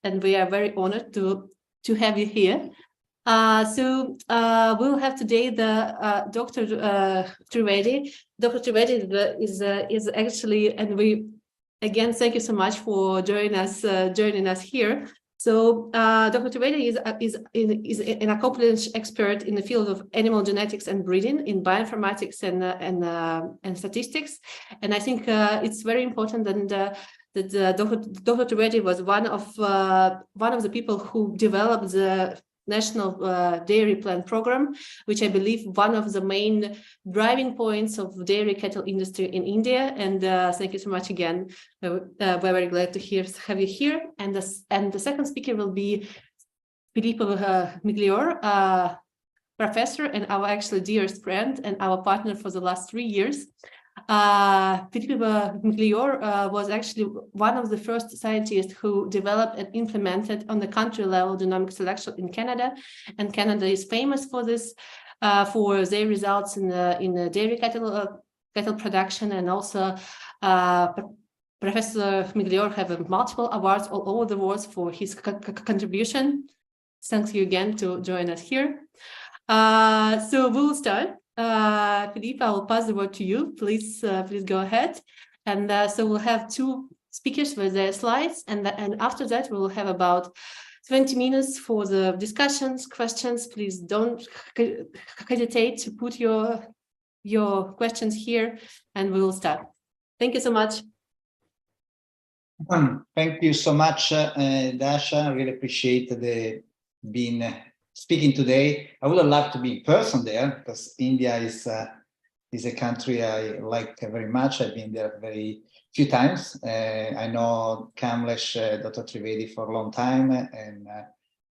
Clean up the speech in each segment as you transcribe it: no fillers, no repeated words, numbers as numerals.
and we are very honored to have you here. We'll have today the Dr. Trivedi. Dr. Trivedi is actually, and we again thank you so much for joining us here. So Dr. Trivedi is an accomplished expert in the field of animal genetics and breeding in bioinformatics and statistics. And I think it's very important that Dr. Trivedi was one of the people who developed the National Dairy Plan Program, which I believe one of the main driving points of dairy cattle industry in India. And thank you so much again. We're very glad to have you here. And the second speaker will be Filippo Miglior, professor and our actually dearest friend and our partner for the last 3 years. Filippo Miglior was actually one of the first scientists who developed and implemented on the country level genomic selection in Canada, and Canada is famous for this, for their results in the dairy cattle production, and also Professor Miglior have multiple awards all over the world for his contribution. Thanks you again to join us here. So we'll start. Filippo, I will pass the word to you. Please go ahead. And so we'll have 2 speakers with their slides, and after that we'll have about 20 minutes for the discussions, questions. Please don't hesitate to put your questions here, and we will start. Thank you so much. Thank you so much, Dasha. I really appreciate speaking today. I would have loved to be in person there, because India is a country I like very much. I've been there very few times. I know Kamlesh, Dr. Trivedi for a long time,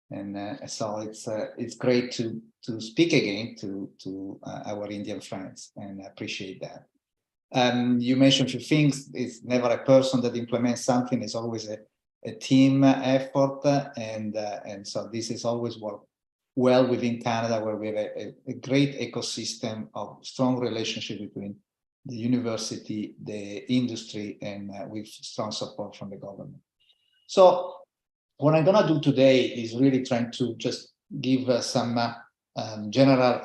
and so it's great to speak again to our Indian friends, and I appreciate that. You mentioned a few things. It's never a person that implements something. It's always a team effort, and so this is always worked well within Canada, where we have a great ecosystem of strong relationship between the university, the industry, and with strong support from the government. So what I'm going to do today is really trying to just give some general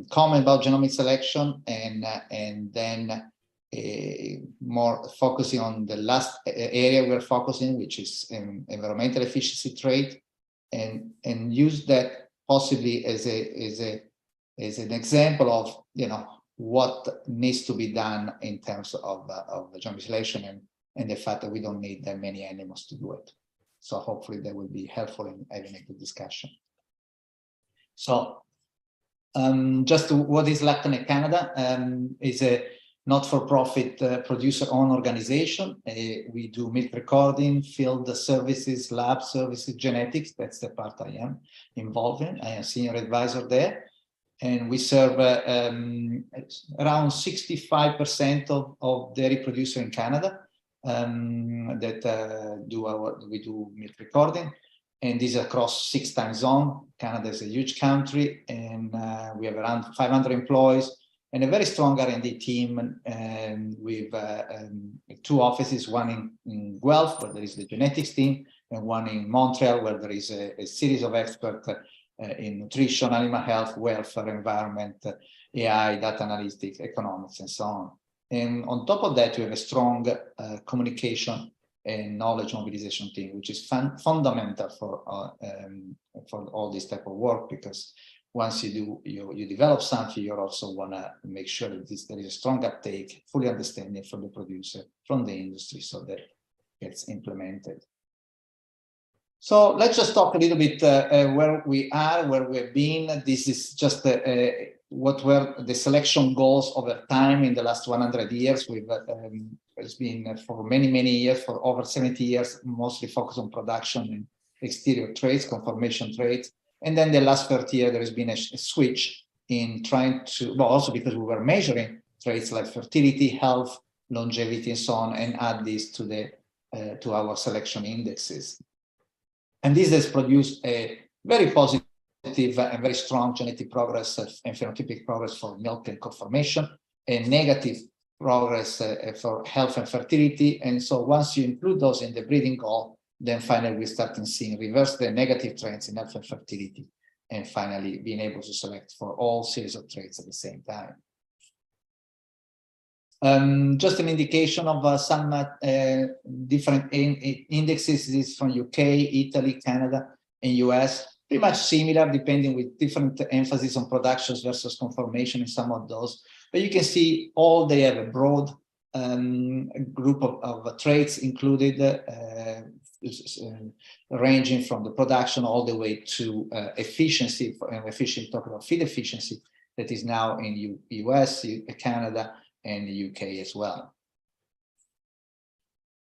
comment about genomic selection, and then more focusing on the last area we're focusing, which is environmental efficiency trait, and use that possibly as an example of what needs to be done in terms of genomic selection, and the fact that we don't need that many animals to do it. So hopefully that will be helpful in having a good discussion. So just what is LabConnect Canada is a not-for-profit producer-owned organization. We do milk recording, field services, lab services, genetics. That's the part I am involved in. I am senior advisor there. And we serve around 65% of dairy producers in Canada that we do milk recording. And this is across 6 time zones. Canada is a huge country, and we have around 500 employees. And a very strong R&D team with 2 offices, one in Guelph, where there is the genetics team, and one in Montreal, where there is a series of experts in nutrition, animal health, welfare, environment, AI, data analytics, economics, and so on. And on top of that, we have a strong communication and knowledge mobilization team, which is fundamental for all this type of work, because once you develop something, you also want to make sure that there is a strong uptake, fully understanding from the producer, from the industry, so that it gets implemented. So let's just talk a little bit where we are, where we've been. This is just what were the selection goals over time in the last 100 years. It's been for many, many years, for over 70 years, mostly focused on production and exterior traits, conformation traits. And then the last 30 years, there has been a switch in trying to, well, also because we were measuring traits like fertility, health, longevity, and so on, and add this to our selection indexes. And this has produced a very positive and very strong genetic progress and phenotypic progress for milk and conformation, and negative progress for health and fertility. And so once you include those in the breeding goal, then finally we started seeing reverse the negative trends in health and fertility, and finally being able to select for all series of traits at the same time. Just an indication of some different indexes. This is from UK, Italy, Canada, and US. Pretty much similar, depending with different emphasis on productions versus conformation in some of those. But you can see all they have a broad group of traits included, ranging from the production all the way to efficiency, talk about feed efficiency, that is now in US, Canada, and the UK as well.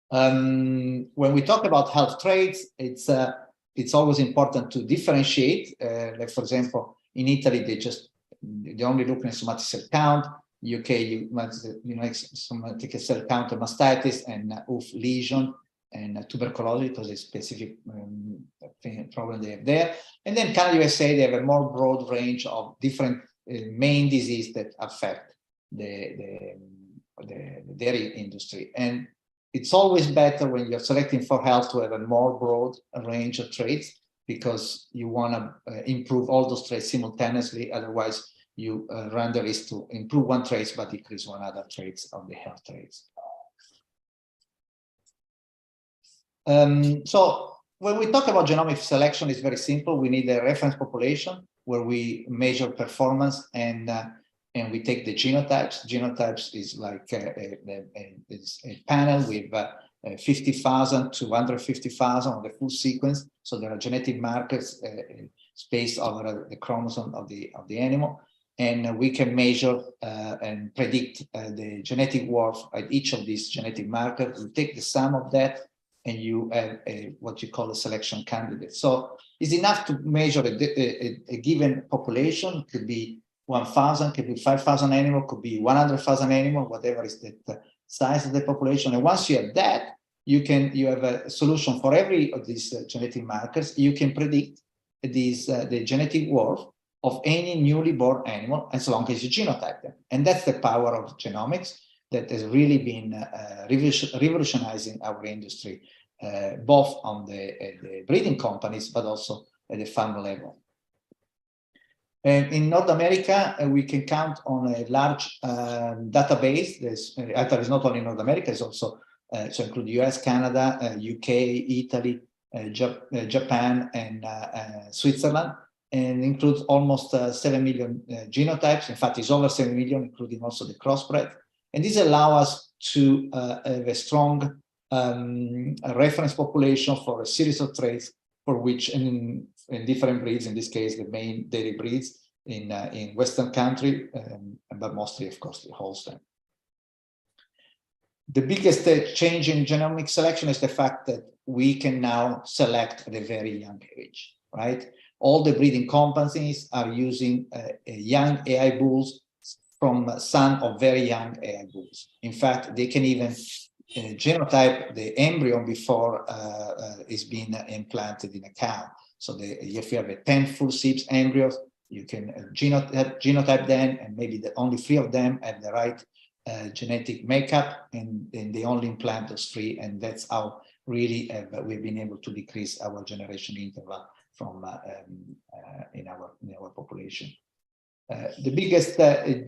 When we talk about health traits, it's always important to differentiate. Like for example, in Italy, they only look at somatic cell count. UK, somatic cell count of mastitis and hoof lesion and tuberculosis, because it's a specific problem they have there. And then Canada, USA, they have a more broad range of different main diseases that affect the dairy industry. And it's always better when you're selecting for health to have a more broad range of traits, because you want to improve all those traits simultaneously. Otherwise, you run the risk to improve one trait but decrease one other traits of the health traits. So when we talk about genomic selection, it's very simple. We need a reference population where we measure performance, and we take the genotypes. Genotypes is like a panel with 50,000 to 150,000 of the full sequence. So there are genetic markers spaced over the chromosome of the animal, and we can measure and predict the genetic worth at each of these genetic markers. We take the sum of that, and you have what you call a selection candidate. So it's enough to measure a given population. It could be 1,000, could be 5,000 animals, could be 100,000 animals, whatever is the size of the population. And once you have that, you have a solution for every of these genetic markers. You can predict the genetic worth of any newly born animal as long as you genotype them. And that's the power of genomics that has really been revolutionizing our industry, both on the breeding companies, but also at the farm level. In North America, we can count on a large database. There's not only North America, it's also so include US, Canada, UK, Italy, Japan, and Switzerland, and includes almost 7 million genotypes. In fact, it's over 7 million, including also the crossbred. And this allows us to have a strong reference population for a series of traits for which in different breeds, in this case, the main dairy breeds in Western country, but mostly, of course, the Holstein. The biggest change in genomic selection is the fact that we can now select at a very young age, right? All the breeding companies are using young AI bulls from son of very young AI bulls. In fact, they can even genotype the embryo before it's been implanted in a cow. So if you have a 10 full SIPs embryos, you can genotype them, and maybe only 3 of them have the right genetic makeup, and they only implant those 3, and that's how really we've been able to decrease our generation interval from in our population. The biggest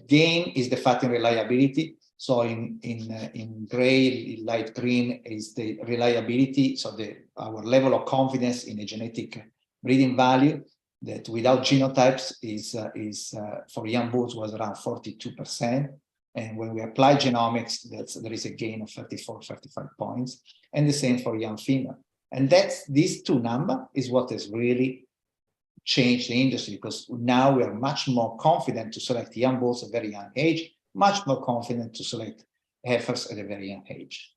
gain is the fact in reliability. So in gray, light green is the reliability. So our level of confidence in a genetic breeding value that without genotypes is for young bulls was around 42%. And when we apply genomics, there is a gain of 34, 35 points. And the same for young female. And these 2 numbers is what has really changed the industry, because now we are much more confident to select young bulls at a very young age, much more confident to select heifers at a very young age.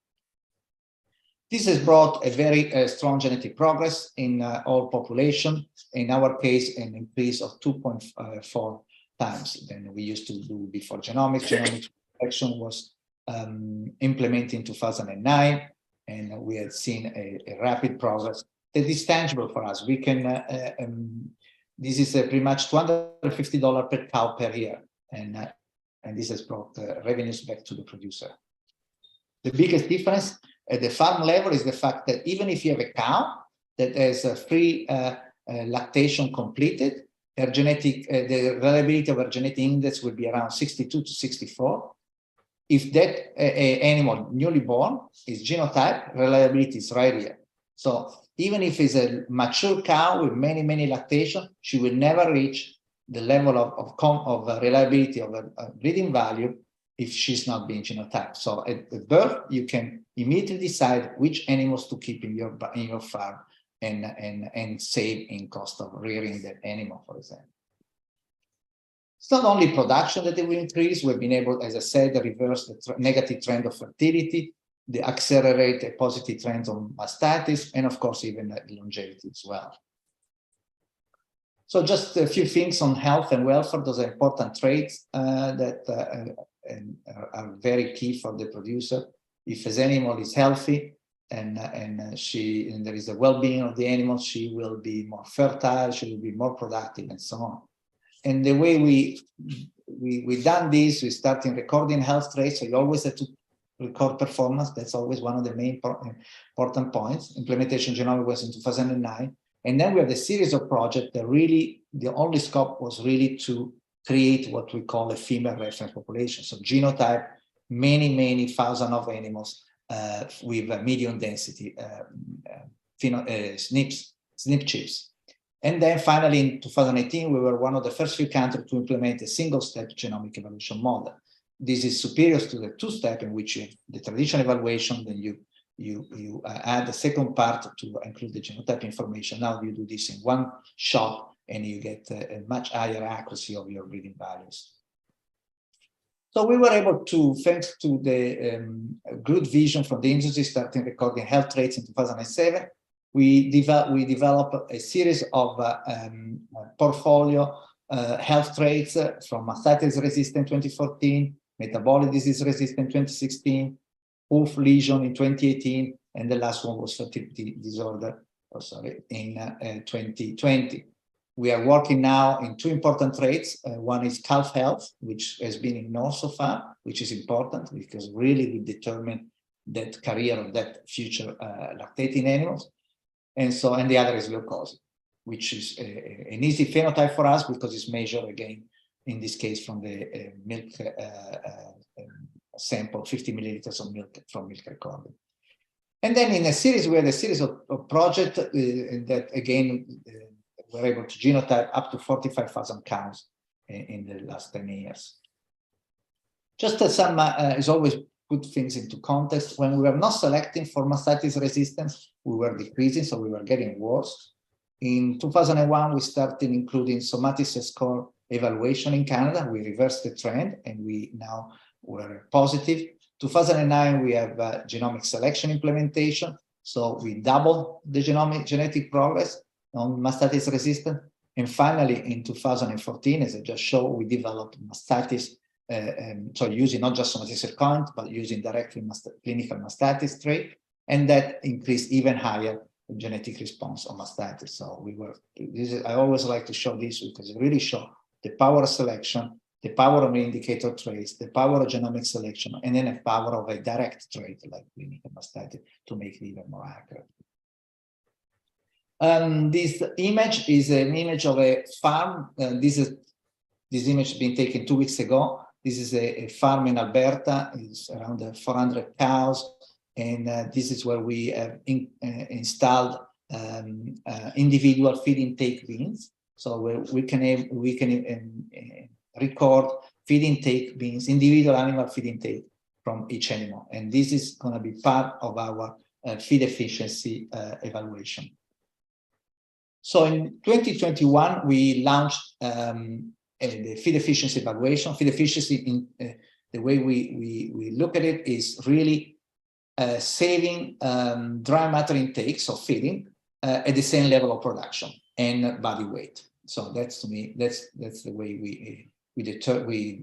This has brought a very strong genetic progress in all population. In our case, an increase of 2.4 times than we used to do before genomics. Genomic selection was implemented in 2009, and we had seen a rapid progress that is tangible for us. We can, this is pretty much $250 per cow per year, and this has brought revenues back to the producer. The biggest difference at the farm level is the fact that even if you have a cow that has a free lactation completed, her genetic, the reliability of her genetic index will be around 62 to 64. If that animal newly born is genotype, reliability is right here. So even if it's a mature cow with many lactation, she will never reach the level of reliability of a breeding value if she's not being genotyped. So at birth, you can immediately decide which animals to keep in your farm and save in cost of rearing that animal, for example. It's not only production that it will increase. We've been able, as I said, to reverse the negative trend of fertility, the accelerate a positive trend on mastitis, and of course, even longevity as well. So just a few things on health and welfare. Those are important traits that are very key for the producer. If an animal is healthy and there is a well-being of the animal, she will be more fertile, she will be more productive, and so on. And the way we've done this, we start in recording health traits. So you always have to record performance. That's always one of the main important points. Implementation Genomic was in 2009. And then we have a series of projects that really, the only scope was really to create what we call a female reference population. So genotype many thousands of animals with medium density SNP chips. And then finally, in 2018, we were one of the first few countries to implement a single-step genomic evaluation model. This is superior to the two-step in which you have the traditional evaluation, then you add the second part to include the genotype information. Now you do this in one shot, and you get a much higher accuracy of your breeding values. So we were able to, thanks to the good vision from the industry, starting recording health traits in 2007, we developed a series of portfolio health traits from mastitis resistant 2014, metabolic disease resistant 2016, hoof lesion in 2018, and the last one was fertility disorder, in 2020. We are working now in two important traits. One is calf health, which has been ignored so far, which is important because really we determine that career of that future lactating animals. And the other is glucose, which is an easy phenotype for us because it's measured again, in this case, from the milk sample, 50 milliliters of milk from milk recording. And then in a series, we had a series of projects that again, were able to genotype up to 45,000 cows in the last 10 years. Just as some, is always put things into context. When we were not selecting for mastitis resistance, we were decreasing, so we were getting worse. In 2001, we started including somatic score evaluation in Canada. We reversed the trend, and we now were positive. 2009, we have genomic selection implementation. So we doubled the genetic progress on mastitis resistant. And finally, in 2014, as I just showed, we developed mastitis, so using not just somatic cell count, but using directly clinical mastitis trait, and that increased even higher the genetic response on mastitis. So we were, I always like to show this because it really shows the power of selection, the power of indicator traits, the power of genomic selection, and then the power of a direct trait like clinical mastitis to make it even more accurate. This image is an image of a farm. This image has been taken 2 weeks ago. This is a farm in Alberta. It's around 400 cows. And this is where we have installed individual feed intake bins. So we can record feed intake bins, individual animal feed intake from each animal. And this is going to be part of our feed efficiency evaluation. So in 2021, we launched the feed efficiency evaluation. Feed efficiency, in the way we look at it, is really saving dry matter intakes of feeding at the same level of production and body weight. So that's, to me, that's the way we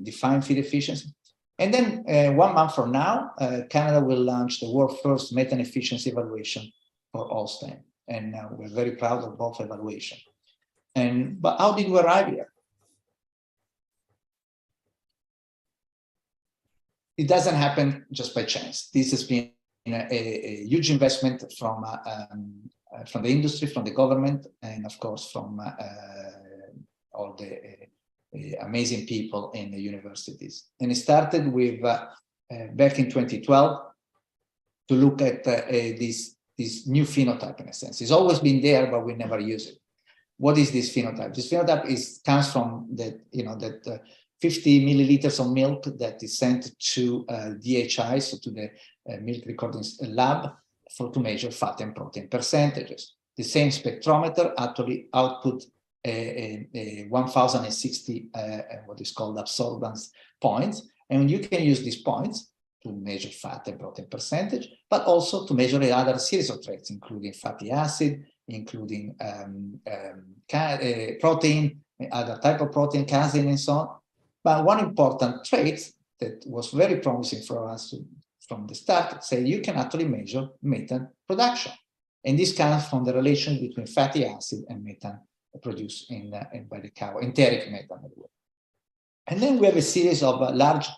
define feed efficiency. And then 1 month from now, Canada will launch the world's first methane efficiency evaluation for Holstein. And we're very proud of both evaluation. But how did we arrive here? It doesn't happen just by chance. This has been a huge investment from the industry, from the government, and of course from all the amazing people in the universities. And it started with back in 2012 to look at this new phenotype, in a sense. It's always been there, but we never use it. What is this phenotype? This phenotype comes from that 50 milliliters of milk that is sent to DHI, so to the milk recording lab, to measure fat and protein percentages. The same spectrometer actually output 1060 what is called absorbance points, and you can use these points to measure fat and protein percentage, but also to measure other series of traits, including fatty acid, including protein, other type of protein, casein, and so on. But one important trait that was very promising for us from the start, say you can actually measure methane production. And this comes from the relation between fatty acid and methane produced by the cow, enteric methane. And then we have a series of large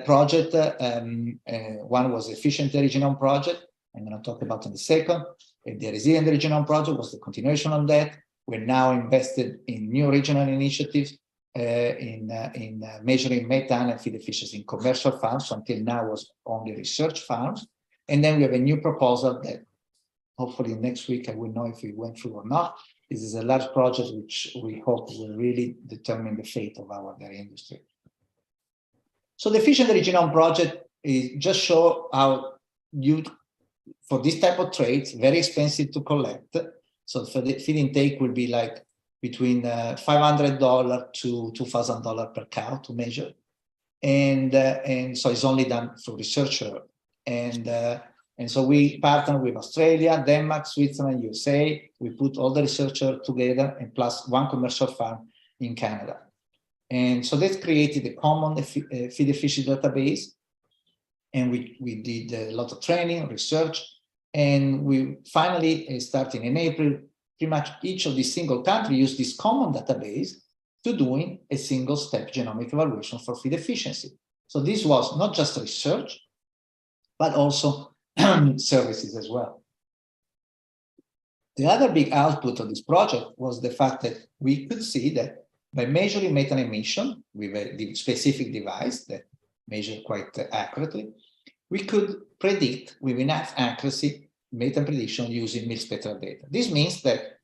projects. One was the Efficient Dairy Genome Project. I'm going to talk about in a second. The Resilient Dairy Genome Project was the continuation of that. We're now invested in new regional initiatives in measuring methane and feed efficiency in commercial farms. So until now was only research farms. And then we have a new proposal that hopefully next week I will know if it went through or not. This is a large project which we hope will really determine the fate of our dairy industry. So the Efficient Dairy Genome Project is just show how for this type of traits, very expensive to collect. So for the feed intake will be like between $500 to $2,000 per cow to measure. And so it's only done through researcher. And so we partner with Australia, Denmark, Switzerland, USA. We put all the researchers together and plus one commercial farm in Canada. And so that created a common feed efficiency database. And we did a lot of training, research. And we finally, starting in April, pretty much each of these single countries used this common database to doing a single step genomic evaluation for feed efficiency. So this was not just research, but also services as well. The other big output of this project was the fact that we could see that by measuring methane emission with a specific device that measured quite accurately, we could predict with enough accuracy methane prediction using milk spectral data. This means that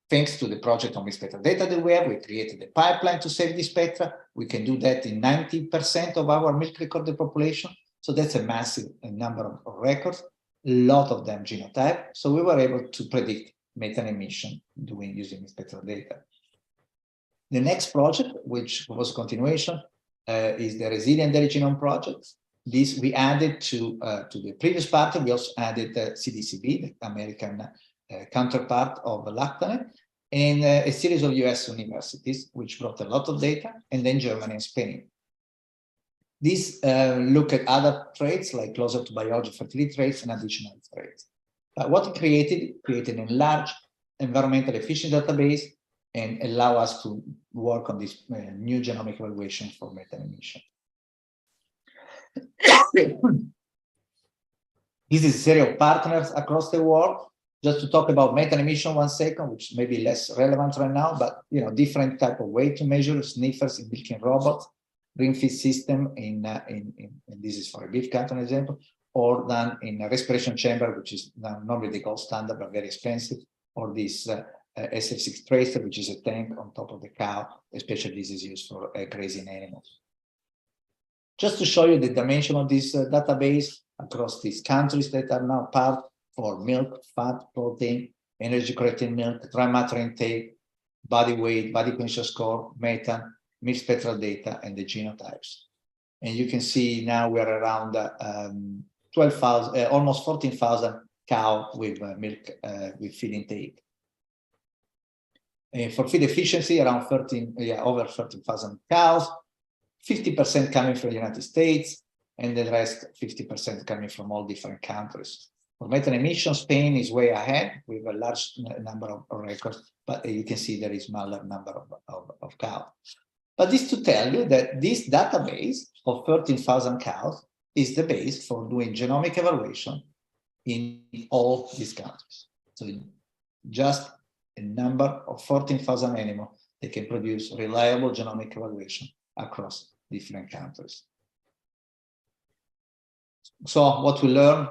thanks to the project on milk spectral data that we have, we created a pipeline to save the spectra. We can do that in 90% of our milk recorded population. So that's a massive number of records, a lot of them genotype. So we were able to predict methane emission using spectral data. The next project, which was a continuation, is the Resilient Dairy Genome Project. This we added to the previous part. We also added CDCB, the American counterpart of Lactanet, and a series of US universities, which brought a lot of data, and then Germany and Spain. These look at other traits like closer to biology fertility traits and additional traits. But what it created a large environmental efficient database and allow us to work on this new genomic evaluation for methane emission. This is a series of partners across the world. Just to talk about methane emission 1 second, which may be less relevant right now, but different type of way to measure sniffers in milking robots, ring feed system in this is for a beef cattle example, or done in a respiration chamber, which is normally the gold standard but very expensive, or this SF6 tracer, which is a tank on top of the cow, especially this is used for grazing animals. Just to show you the dimension of this database across these countries that are now part for milk, fat, protein, energy corrected milk, dry matter intake, body weight, body condition score, methane, milk spectral data, and the genotypes. And you can see now we're around 12,000, almost 14,000 cow with milk with feed intake. And for feed efficiency, around over 13,000 cows, 50% coming from the United States, and the rest 50% coming from all different countries. For methane emission, Spain is way ahead with a large number of records, but you can see there is smaller number of cows. But this to tell you that this database of 13,000 cows is the base for doing genomic evaluation in all these countries. So just a number of 14,000 animals, they can produce reliable genomic evaluation across different countries. So what we learn,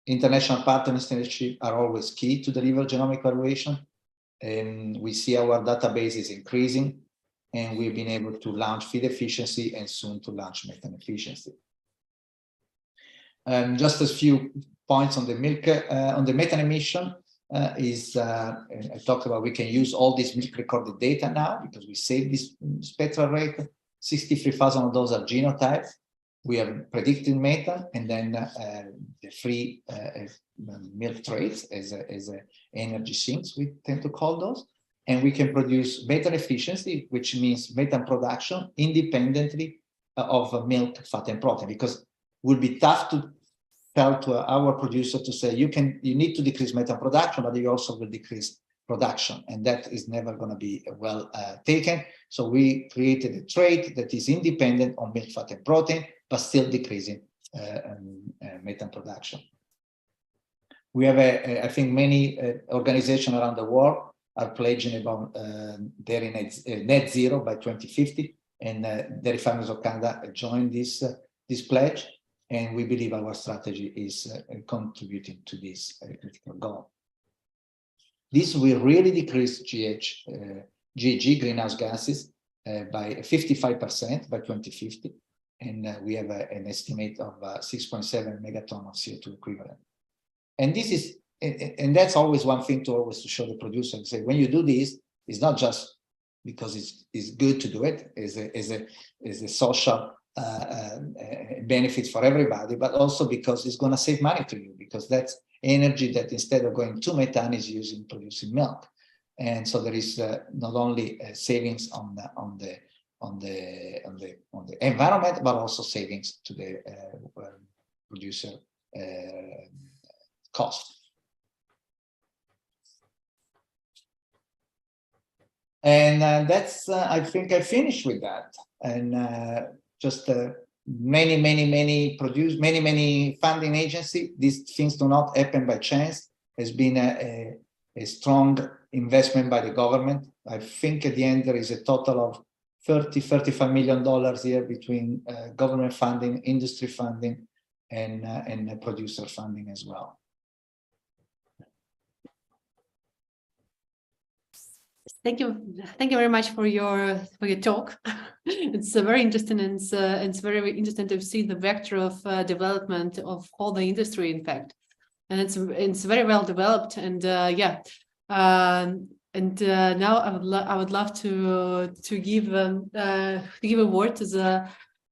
international partnerships are always key to deliver genomic evaluation. And we see our database is increasing, and we've been able to launch feed efficiency and soon to launch methane efficiency. Just a few points on the milk, on the methane emission I talked about we can use all this milk recorded data now because we save this spectral rate. 63,000 of those are genotypes. We have predicted methane, and then the free milk traits as energy sinks, we tend to call those. And we can produce methane efficiency, which means methane production independently of milk, fat, and protein, because it would be tough to tell to our producer to say, you need to decrease methane production, but you also will decrease production. And that is never going to be well taken. So we created a trait that is independent on milk, fat, and protein, but still decreasing methane production. We have, I think, many organizations around the world are pledging about dairy net zero by 2050, and Dairy Farmers of Canada joined this pledge, and we believe our strategy is contributing to this critical goal. This will really decrease GHG, greenhouse gases, by 55% by 2050, and we have an estimate of 6.7 megaton of CO2 equivalent. And this is, and that's always one thing to show the producer and say, when you do this, it's not just because it's good to do it, as a social benefits for everybody, but also because it's going to save money to you, because that's energy that instead of going to methane is used in producing milk. And so there is not only savings on the environment, but also savings to the producer cost. And that's I think I finished with that. And just many funding agencies. These things do not happen by chance. There's been a strong investment by the government. I think at the end there is a total of $35 million here between government funding, industry funding, and producer funding as well. Thank you very much for your talk. It's very interesting, and it's very interesting to see the vector of development of all the industry, in fact, and it's very well developed. And now I would love to give a word to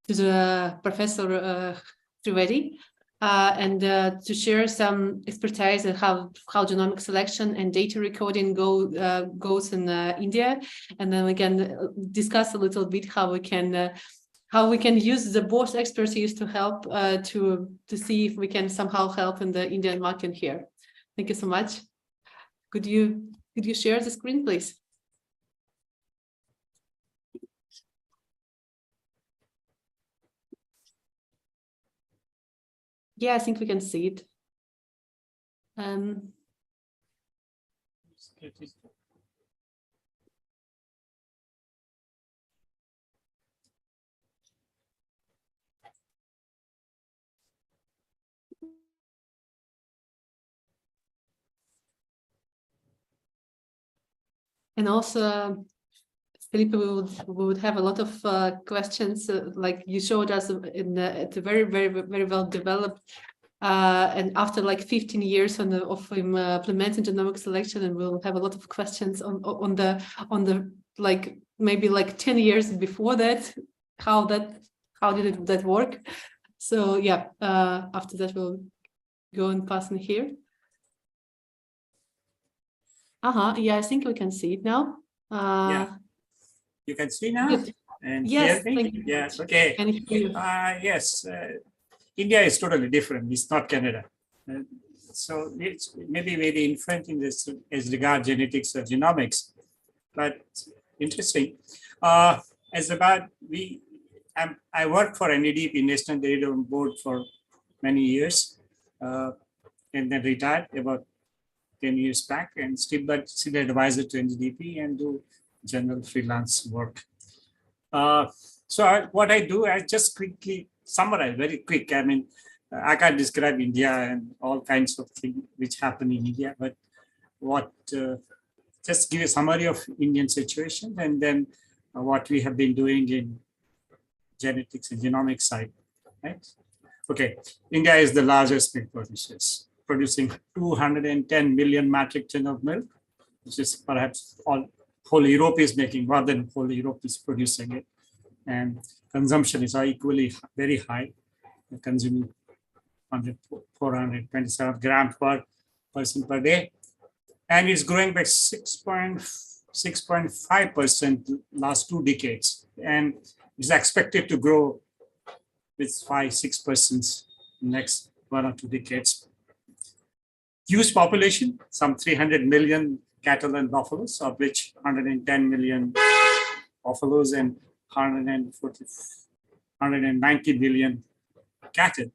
the Professor Trivedi. And to share some expertise on how genomic selection and data recording goes in India, and then we can discuss a little bit how we can use the both expertise to help to see if we can somehow help in the Indian market here. Thank you so much. Could you share the screen, please? Yeah, I think we can see it. And also, Felipe, we would have a lot of questions, like you showed us at a very, very, very well developed, and after like 15 years of implementing genomic selection, and we'll have a lot of questions on the like maybe like 10 years before that, how did that work? So yeah, after that we'll go and pass in here. Yeah, I think we can see it now. Yeah. You can see now? Good. And yes, hear me? Yes, okay. Yes, India is totally different. It's not Canada. So it's maybe very different in this as regard genetics or genomics, but interesting. As about I worked for NEDP, National Dairy Development Board, for many years, and then retired about 10 years back, and still advisor to NEDP and do general freelance work. So what I do, I just quickly summarize, very quick. I mean, I can't describe India and all kinds of things which happen in India, but just give a summary of Indian situation, and then what we have been doing in genetics and genomic side, right? Okay, India is the largest milk producers, producing 210 million metric ton of milk, which is perhaps whole Europe is making, more than whole Europe is producing it. And consumption is equally very high, consuming 427 grams per person per day. And it's growing by 6.5% last 2 decades. And it's expected to grow with 5-6% next 1 or 2 decades. Huge population, some 300 million cattle and buffaloes, of which 110 million buffaloes and 190 million cattle.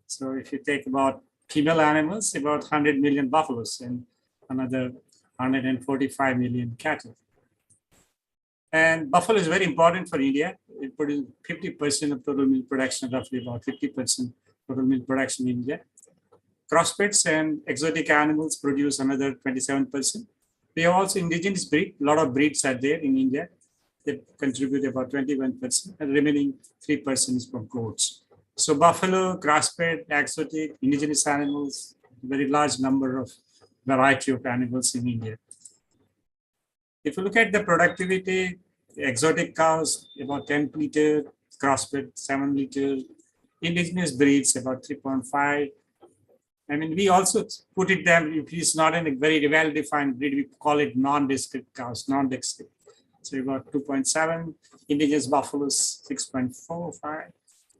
So if you take about female animals, about 100 million buffaloes and another 145 million cattle. And buffalo is very important for India. It produces 50% of total milk production, roughly about 50% total milk production in India. Crossbreeds and exotic animals produce another 27%. We have also indigenous breed. A lot of breeds are there in India. They contribute about 21%, and remaining 3% is from goats. So buffalo, crossbred, exotic, indigenous animals, very large number of variety of animals in India. If you look at the productivity, exotic cows, about 10 liter, crossbred, 7 liter, indigenous breeds, about 3.5. I mean, we also put it there, if it's not in a very well-defined breed, we call it non-descript cows, non-descript. So about 2.7, indigenous buffaloes, 6.45,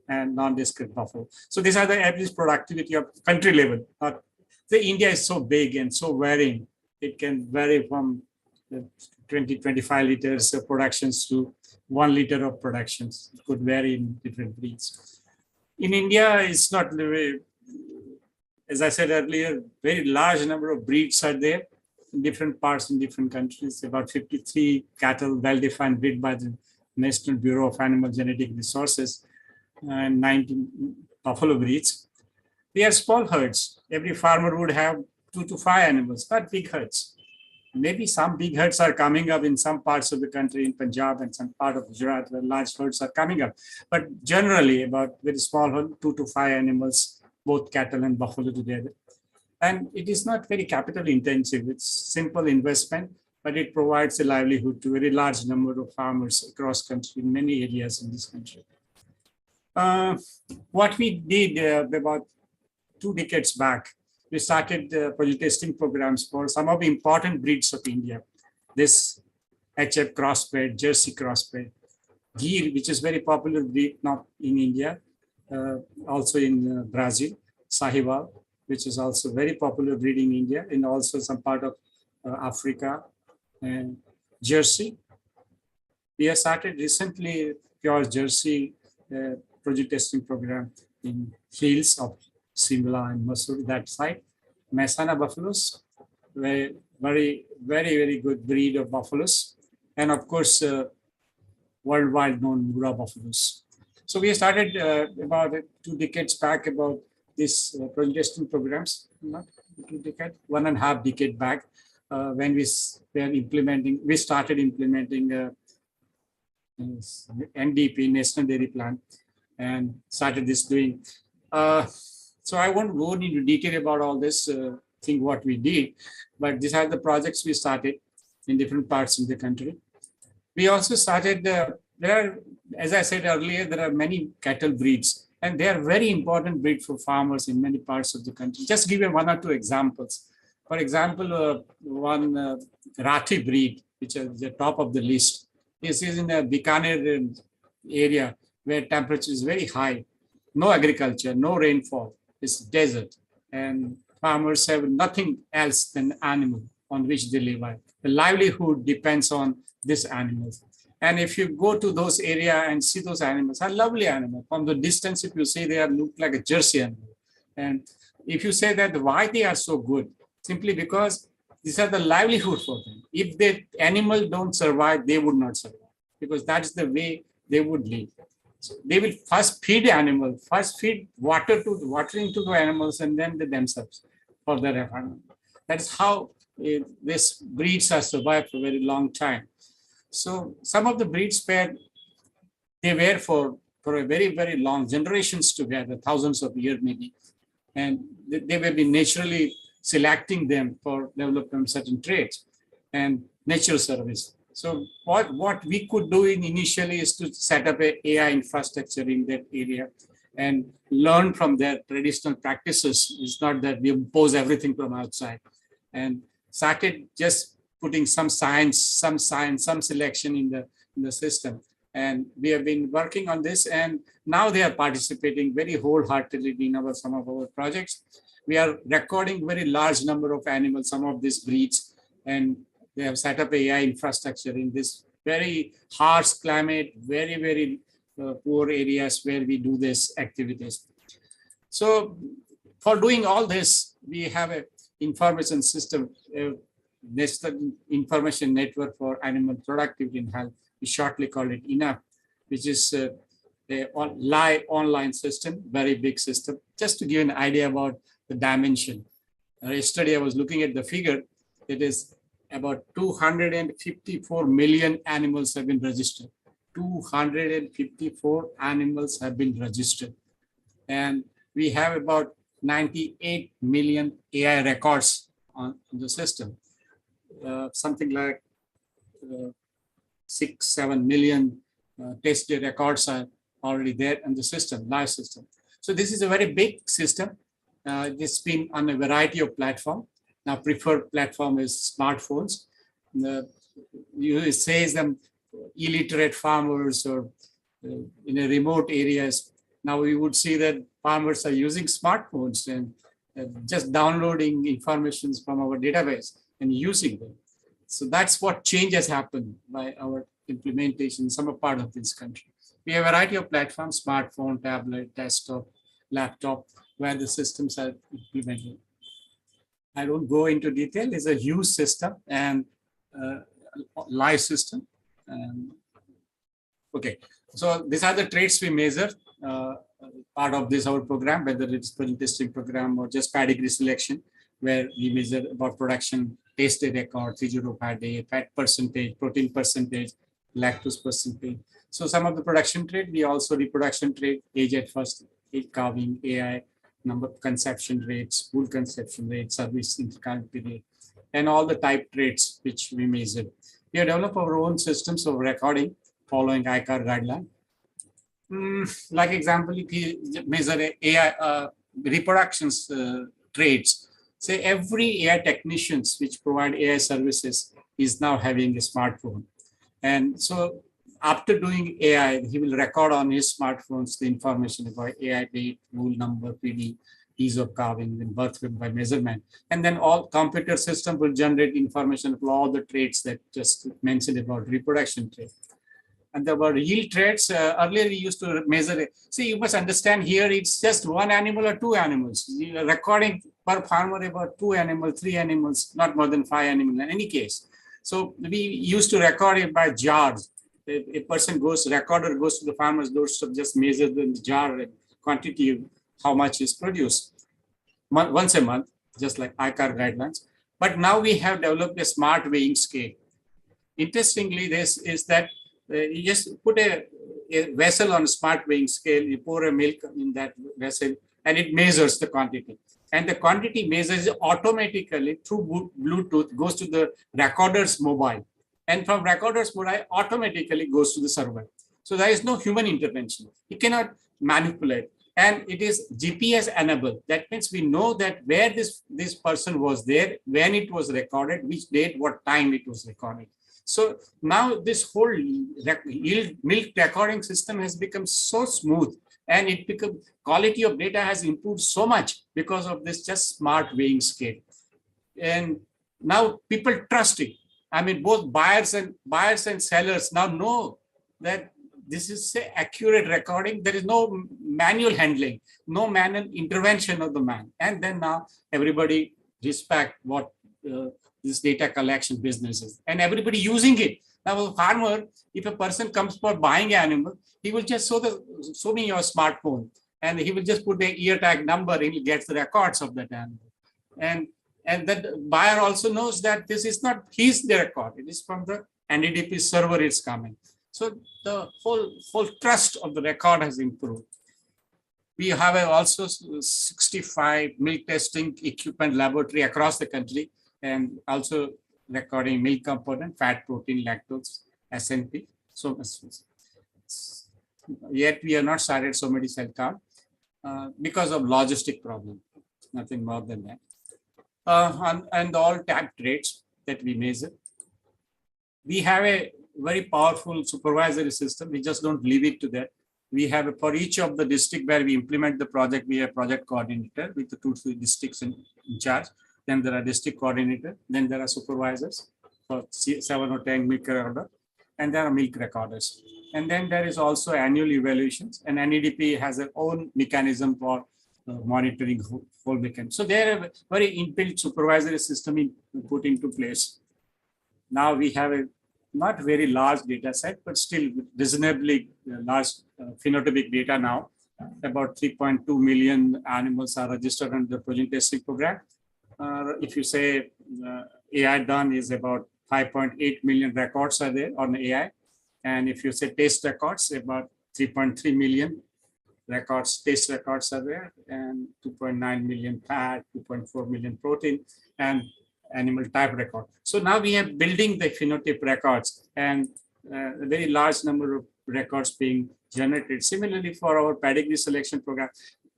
and non-descript buffalo. So these are the average productivity of country level. India is so big and so varying. It can vary from 20-25 liters of productions to 1 liter of productions. It could vary in different breeds. In India, it's not very, as I said earlier, very large number of breeds are there in different parts in different countries. About 53 cattle, well-defined breed by the National Bureau of Animal Genetic Resources, and 19 buffalo breeds. We have small herds. Every farmer would have 2 to 5 animals, not big herds. Maybe some big herds are coming up in some parts of the country, in Punjab and some part of Gujarat, where large herds are coming up. But generally, about very small herd, 2 to 5 animals, both cattle and buffalo together. And it is not very capital intensive. It's simple investment, but it provides a livelihood to a very large number of farmers across country, in many areas in this country. What we did about 2 decades back, we started project testing programs for some of the important breeds of India. This HF crossbred, Jersey crossbred, Gir, which is very popular breed now in India, also in Brazil, Sahiwal, which is also very popular breed in India, and also some part of Africa, and Jersey. We have started recently pure Jersey project testing program in hills of Simla and Mussoorie, that side. Mehsana buffaloes, very, very good breed of buffaloes. And of course, worldwide known Mura buffaloes. So we started about 2 decades back about this project testing programs, not 2 decades, 1.5 decade back, when we started implementing NDP, National Dairy Plan, and started this doing. So I won't go into detail about all this thing, what we did, but these are the projects we started in different parts of the country. We also started, as I said earlier, there are many cattle breeds, and they are very important breed for farmers in many parts of the country. Just give you 1 or 2 examples. For example, one Rathi breed, which is the top of the list. This is in a Bikaner area where temperature is very high, no agriculture, no rainfall, it's desert, and farmers have nothing else than animal on which they live. The livelihood depends on this animals. And if you go to those areas and see those animals, are lovely animals. From the distance, if you see, they are look like a Jersey animal. And if you say that why they are so good, simply because these are the livelihood for them. If the animal don't survive, they would not survive, because that's the way they would live. So they will first feed animals, first feed watering to the animals, and then they themselves for their environment. That's how these breeds are survived for a very long time. So some of the breeds they were for a very, very long generations together, thousands of years maybe. And they will be naturally selecting them for developing certain traits and natural service. So what we could do initially is to set up an AI infrastructure in that area and learn from their traditional practices. It's not that we impose everything from outside, and started just putting some science, some selection in the system. And we have been working on this, and now they are participating very wholeheartedly in some of our projects. We are recording very large number of animals, some of these breeds, and they have set up AI infrastructure in this very harsh climate, very, very poor areas where we do these activities. So for doing all this, we have an information system, nested information network for animal productivity and health. We shortly call it INAP, which is a live online system, very big system. Just to give an idea about the dimension. Yesterday I was looking at the figure. It is about 254 million animals have been registered. 254 animals have been registered. And we have about 98 million AI records on the system. Something like 6-7 million test records are already there in the system, live system. So this is a very big system. It's been on a variety of platforms. Now, preferred platform is smartphones. It says them illiterate farmers or in a remote areas. Now we would see that farmers are using smartphones and just downloading information from our database and using them. So that's what change has happened by our implementation in some part of this country. We have a variety of platforms, smartphone, tablet, desktop, laptop, where the systems are implemented. I don't go into detail. It's a huge system and live system. Okay, so these are the traits we measure. Part of this our program, whether it's plant testing program or just pedigree selection, where we measure about production, taste record, 305 day, fat percentage, protein percentage, lactose percentage. So some of the production trait, we also reproduction trait, age at first, age calving, AI, number of conception rates, full conception rates, service intercount period, and all the type traits which we measure. We have developed our own systems of recording following ICAR guideline. Like example, if you measure AI reproductions traits, say every AI technicians which provide AI services is now having a smartphone. And so after doing AI, he will record on his smartphones the information about AI date, rule number, PD, ease of carving, and birth weight by measurement. And then all computer system will generate information for all the traits that just mentioned about reproduction trait. And there were yield traits. Earlier we used to measure it. See, you must understand here it's just one animal or two animals. You are recording per farmer about 2 animals, 3 animals, not more than 5 animals in any case. So we used to record it by jars. A person recorder goes to the farmer's doorstep, just measure the jar and quantity of how much is produced once a month, just like ICAR guidelines. But now we have developed a smart weighing scale. Interestingly, this is that you just put a vessel on a smart weighing scale, you pour a milk in that vessel, and it measures the quantity. And the quantity measures automatically through Bluetooth, goes to the recorder's mobile. And from recorder's mobile, automatically goes to the server. So there is no human intervention. You cannot manipulate. And it is GPS enabled. That means we know that where this person was there, when it was recorded, which date, what time it was recorded. So now this whole milk recording system has become so smooth, and quality of data has improved so much because of this just smart weighing scale. And now people trust it. I mean, both buyers and sellers now know that this is say accurate recording. There is no manual handling, no manual intervention of the man. And then now everybody respect what this data collection business is, and everybody using it. Now, a farmer, if a person comes for buying an animal, he will just show me your smartphone, and he will just put the ear tag number, and he gets the records of that animal. And that buyer also knows that this is not his record; it is from the NDDP server. It's coming. So the whole trust of the record has improved. We have also 65 milk testing equipment laboratory across the country, and also recording milk component, fat, protein, lactose, SNP. So yet we have not started so many cell count because of logistic problem, nothing more than that. And all tag traits that we measure. We have a very powerful supervisory system. We just don't leave it to that. We have for each of the district where we implement the project, we have project coordinator with the 2 districts in charge. Then there are district coordinator. Then there are supervisors for 7 or 10 milk recorder, and there are milk recorders. And then there is also annual evaluations, and NEDP has their own mechanism for monitoring whole mechanism. So there are very inbuilt supervisory system put into place. Now we have a not very large data set, but still reasonably large phenotypic data now. About 3.2 million animals are registered under the protein testing program. If you say AI done is about 5.8 million records are there on AI. And if you say test records, about 3.3 million records, test records are there, and 2.9 million fat, 2.4 million protein, and animal type record. So now we are building the phenotype records, and a very large number of records being generated. Similarly, for our pedigree selection program,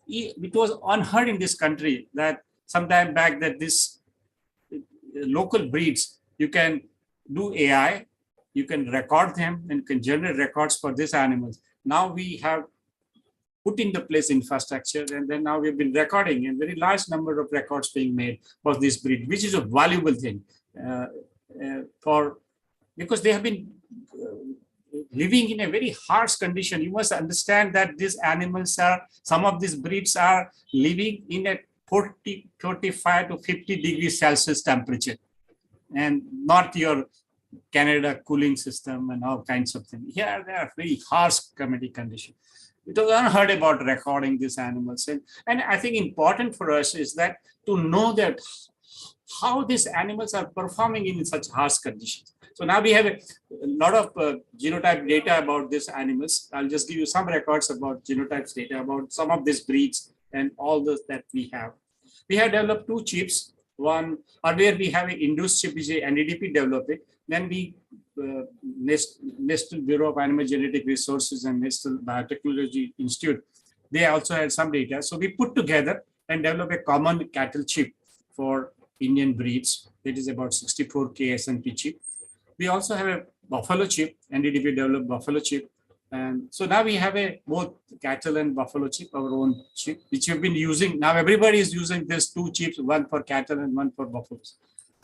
it was unheard in this country that sometime back that this local breeds, you can do AI, you can record them and can generate records for these animals. Now we have put into place infrastructure, and then now we've been recording a very large number of records being made for this breed, which is a valuable thing because they have been living in a very harsh condition. You must understand that these animals some of these breeds are living in a 45 to 50 degrees Celsius temperature, and not your Canada cooling system and all kinds of things. Here they are very harsh climatic conditions. It was unheard about recording these animals. And I think important for us is that to know that how these animals are performing in such harsh conditions. So now we have a lot of genotype data about these animals. I'll just give you some records about genotypes data about some of these breeds and all those that we have. We have developed 2 chips. One, earlier we have an induced chip, which is NDDP developed it. Then we, National Bureau of Animal Genetic Resources and National Biotechnology Institute, they also had some data. So we put together and developed a common cattle chip for Indian breeds. It is about 64K SNP chip. We also have a buffalo chip, NDDP developed buffalo chip. And so now we have both cattle and buffalo chip, our own chip, which we've been using. Now everybody is using these 2 chips, one for cattle and one for buffaloes.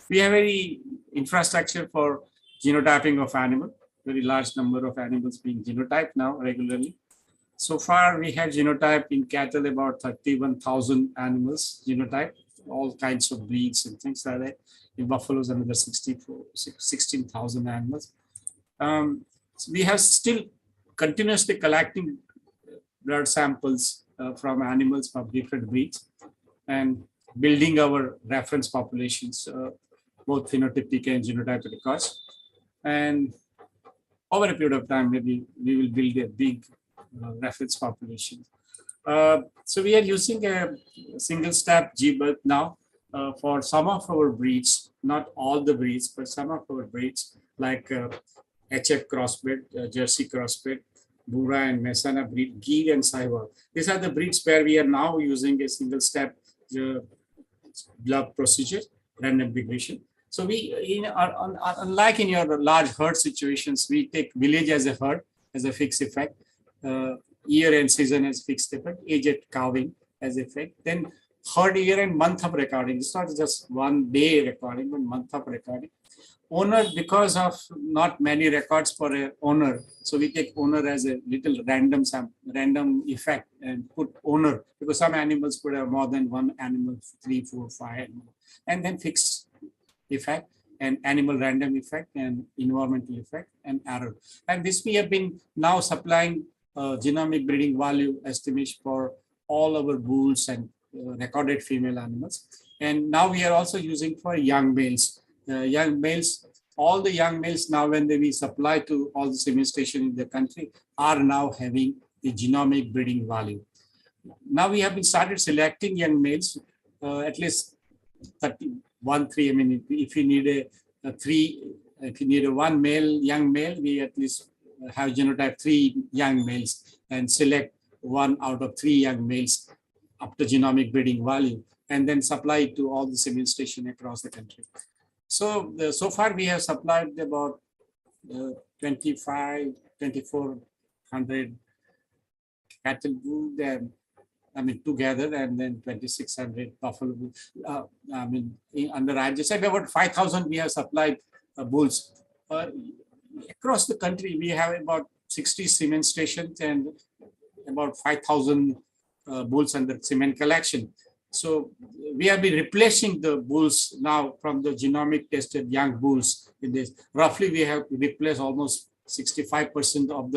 We have a infrastructure for genotyping of animal, very large number of animals being genotyped now regularly. So far, we have genotyped in cattle about 31,000 animals genotyped, all kinds of breeds and things like that. In buffaloes, another 16,000 animals. So we have still continuously collecting blood samples from animals from different breeds and building our reference populations, both phenotypic and genotype records. And over a period of time, maybe we will build a big reference population. So we are using a single-step GBirth now for some of our breeds, not all the breeds, but some of our breeds like HF crossbred, Jersey crossbred, Bura and Messana breed, Gir and Sahiwal. These are the breeds where we are now using a single-step blood procedure, random degradation. So we, unlike in your large herd situations, we take village as a herd, as a fixed effect, year and season as fixed effect, age at calving as effect, then herd year and month of recording. It's not just one day recording, but month of recording. owner, because of not many records for a owner, so we take owner as a little random effect and put owner, because some animals could have more than one animal, 3, 4, 5, and then fixed effect and animal random effect and environmental effect and error. And this we have been now supplying genomic breeding value estimation for all our bulls and recorded female animals. And now we are also using for young males. Young males, all the young males now when we supply to all the semen stations in the country are now having the genomic breeding value. Now we have been started selecting young males, at least 31, 3. I mean, if you need a 3, if you need a one male, young male, we at least have genotype 3 young males and select 1 out of 3 young males up to genomic breeding value, and then supply it to all the semen stations across the country. So, so far we have supplied about 2,400 cattle bull, I mean, together, and then 2,600 buffalo bull. I mean, under I just said about 5,000 we have supplied bulls. Across the country, we have about 60 semen stations and about 5,000 bulls under semen collection. So we have been replacing the bulls now from the genomic tested young bulls. In this, roughly we have replaced almost 65% of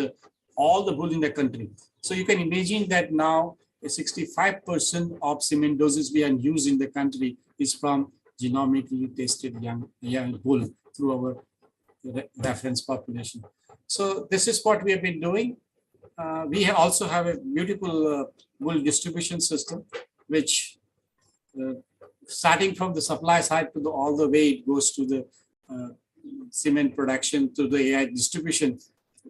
all the bulls in the country. So you can imagine that now 65% of semen doses we are used in the country is from genomically tested young bull through our reference population. So this is what we have been doing. We also have a beautiful bull distribution system, which starting from the supply side to all the way it goes to the semen production to the AI distribution.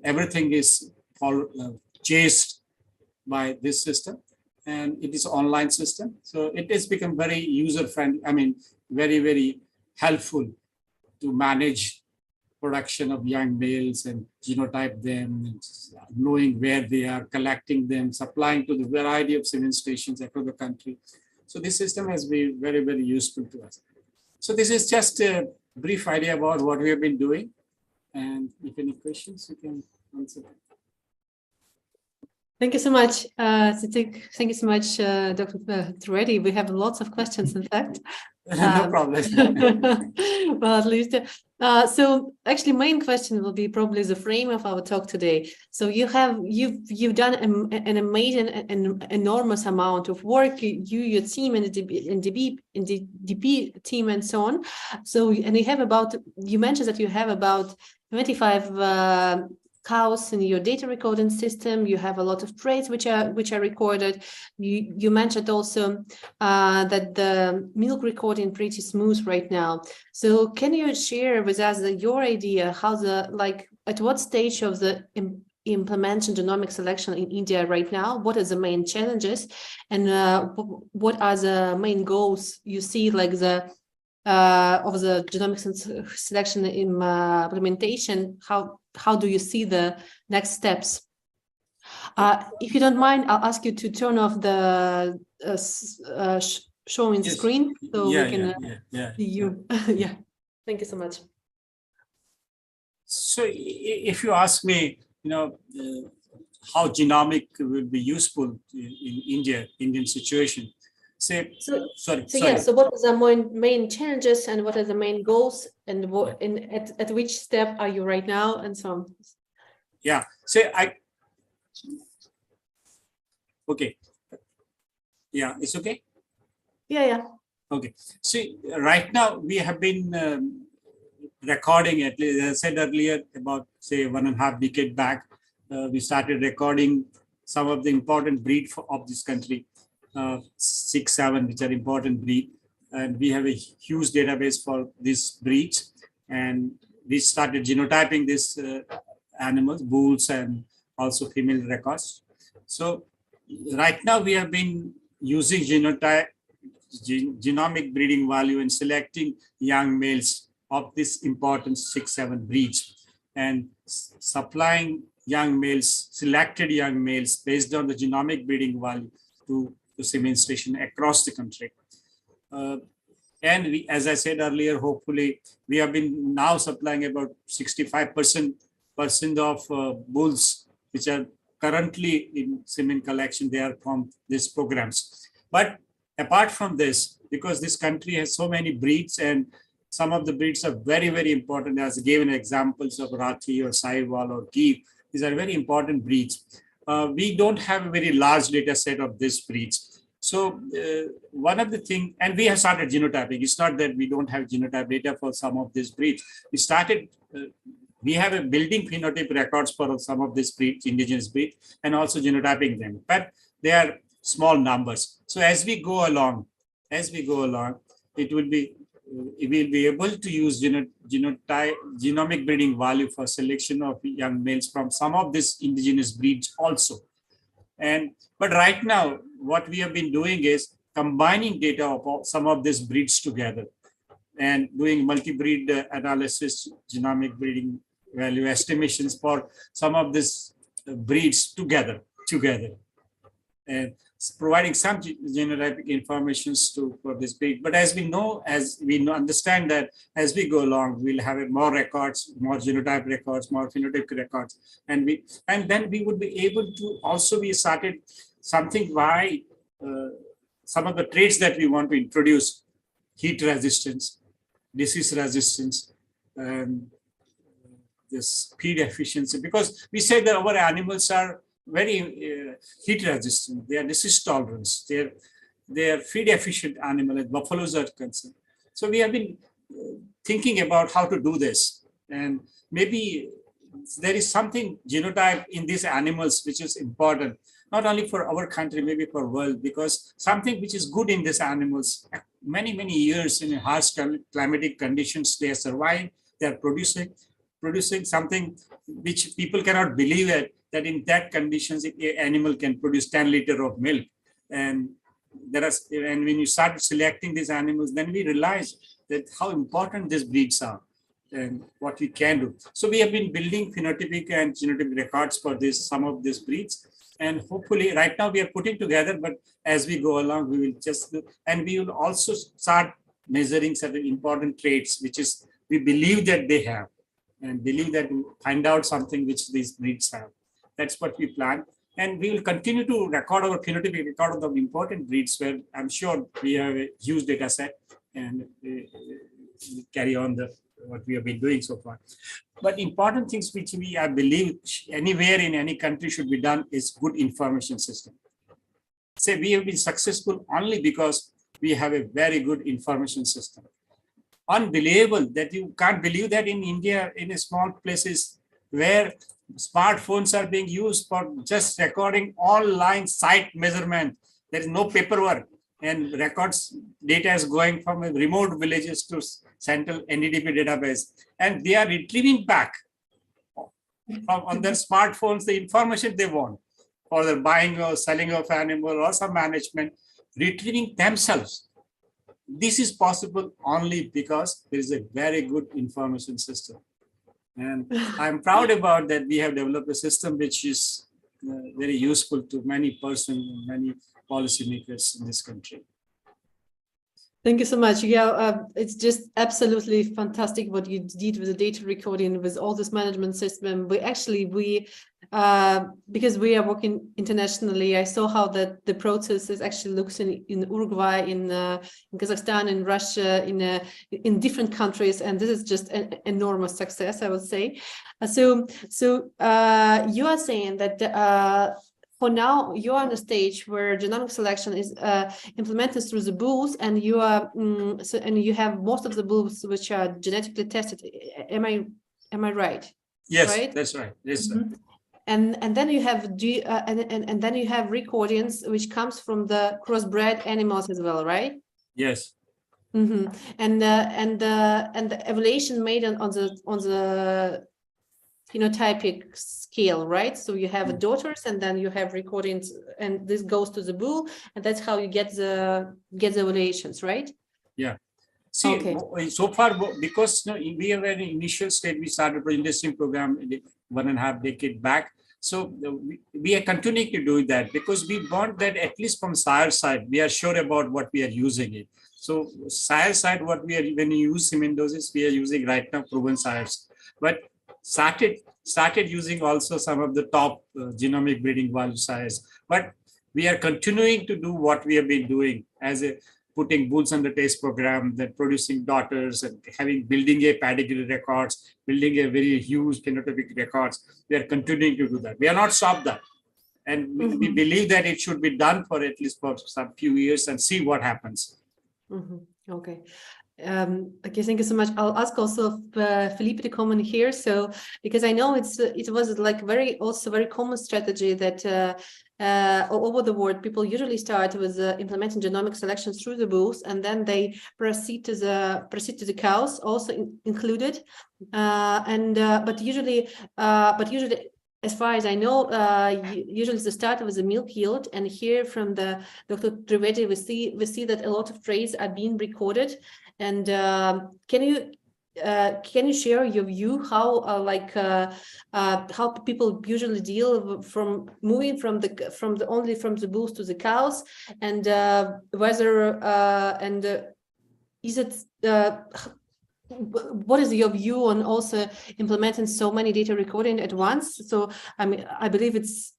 Everything is chased by this system, and it is an online system. So it has become very user friendly. I mean, very, very helpful to manage production of young males and genotype them, and knowing where they are, collecting them, supplying to the variety of semen stations across the country. So this system has been very, very useful to us. So this is just a brief idea about what we have been doing. And if any questions, you can answer. Thank you so much. Thank you so much, Dr. Trivedi. We have lots of questions, in fact. No problem. Well, at least. So actually, main question will be probably the frame of our talk today. So you've done an amazing and enormous amount of work. Your team and the DP team and so on. So and you mentioned that you have about 25 cows in your data recording system. You have a lot of traits which are recorded. You mentioned also that the milk recording pretty smooth right now. So can you share with us your idea how at what stage of the implementation genomic selection in India right now? What are the main challenges, and what are the main goals you see, like of the genomic selection implementation? How do you see the next steps? If you don't mind, I'll ask you to turn off the showing the screen so we can see you. Yeah, thank you so much. So if you ask me, how genomic will be useful in Indian situation, say, so sorry. Yeah, so what are the main challenges and what are the main goals, and at which step are you right now, and so on? Yeah, okay. Yeah, it's okay? Yeah. Okay. See, right now we have been recording, at least, as I said earlier, about, say, 1.5 decades back, we started recording some of the important breed of this country. 6, 7, which are important breed, and we have a huge database for these breeds, and we started genotyping these animals, bulls, and also female records. So right now we have been using genomic breeding value and selecting young males of this important 6, 7 breeds, and supplying young males, selected young males based on the genomic breeding value to semen station across the country. And we, as I said earlier, hopefully we have been now supplying about 65% of bulls which are currently in semen collection. They are from these programs. But apart from this, because this country has so many breeds, and some of the breeds are very, very important, as given examples of Rathi or Sahiwal or Gir. These are very important breeds. We don't have a very large data set of these breeds. So one of the things, and we have started genotyping. It's not that we don't have genotype data for some of these breeds. We started, we have a building phenotype records for some of these breeds, indigenous breeds, and also genotyping them. But they are small numbers. So as we go along, it will be, we will be able to use genomic breeding value for selection of young males from some of these indigenous breeds also. But right now, what we have been doing is combining data of some of these breeds together and doing multi-breed analysis, genomic breeding value estimations for some of these breeds together, and providing some genotypic informations for this breed. But as we understand that as we go along, we'll have more records, more genotype records, more phenotypic records, and then we would be able to also be started something by some of the traits that we want to introduce: heat resistance, disease resistance, and this feed efficiency. Because we say that our animals are very heat resistant, they are disease tolerant, they are feed efficient animal, as buffaloes are concerned. So we have been thinking about how to do this, and maybe there is something genotype in these animals which is important, not only for our country, maybe for world, because something which is good in these animals, many years in harsh climatic conditions, they are surviving, they are producing something which people cannot believe it, that in that conditions, an animal can produce 10 liters of milk. And when you start selecting these animals, then we realize that how important these breeds are and what we can do. So we have been building phenotypic and genotypic records for some of these breeds. And hopefully right now we are putting together, but as we go along, we will just do, and we will also start measuring certain important traits, which is we believe that they have, and believe that we find out something which these breeds have. That's what we plan. And we will continue to record our phenotypic record of the important breeds, where I'm sure we have a huge data set, and carry on what we have been doing so far. But important things which I believe anywhere in any country should be done is good information system. Say we have been successful only because we have a very good information system. Unbelievable that you can't believe that in India, in a small places where smartphones are being used for just recording all line site measurement. There is no paperwork, and records data is going from remote villages to central NDDP database, and they are retrieving back on their smartphones the information they want for the buying or selling of animal or some management, retrieving themselves. This is possible only because there is a very good information system. And I'm proud about that we have developed a system which is very useful to many persons, many policymakers in this country. Thank you so much. Yeah, it's just absolutely fantastic what you did with the data recording, with all this management system. Because we are working internationally, I saw how the process actually looks in Uruguay, in Kazakhstan, in Russia, in different countries, and this is just an enormous success, I would say. So you are saying that for now you are on a stage where genomic selection is implemented through the bulls, and you are and you have most of the bulls which are genetically tested. Am I right? Yes, right? That's right. Yes. Mm-hmm. And then you have and then you have recordings which comes from the crossbred animals as well, right? Yes. Mm-hmm. And the evaluation made on the phenotypic scale, right? So you have daughters, and then you have recordings, and this goes to the bull, and that's how you get the evaluations, right? Yeah. See, okay. So far, because we have an initial stage, we started an interesting program 1.5 decades back. So we are continuing to do that, because we want that at least from sire side, we are sure about what we are using it. So sire side, what we are, when you use seminosis, we are using right now proven sires, but started using also some of the top genomic breeding value sires. But we are continuing to do what we have been doing as a putting bulls on the test program, then producing daughters and building a pedigree records, building a very huge phenotypic records. We are continuing to do that. We are not stopped that. And we believe that it should be done for at least for some few years and see what happens. Okay. Okay, thank you so much. I'll ask also Felipe to come in here. So, because I know it was like very common strategy that all over the world, people usually start with implementing genomic selection through the bulls, and then they proceed to the cows, also included. But usually, as far as I know, usually the start was the milk yield, and here from the Dr. Trivedi, we see that a lot of traits are being recorded. And can you share your view how how people usually deal from moving from the bulls to the cows, and whether is it what is your view on also implementing so many data recording at once? So I mean, I believe it's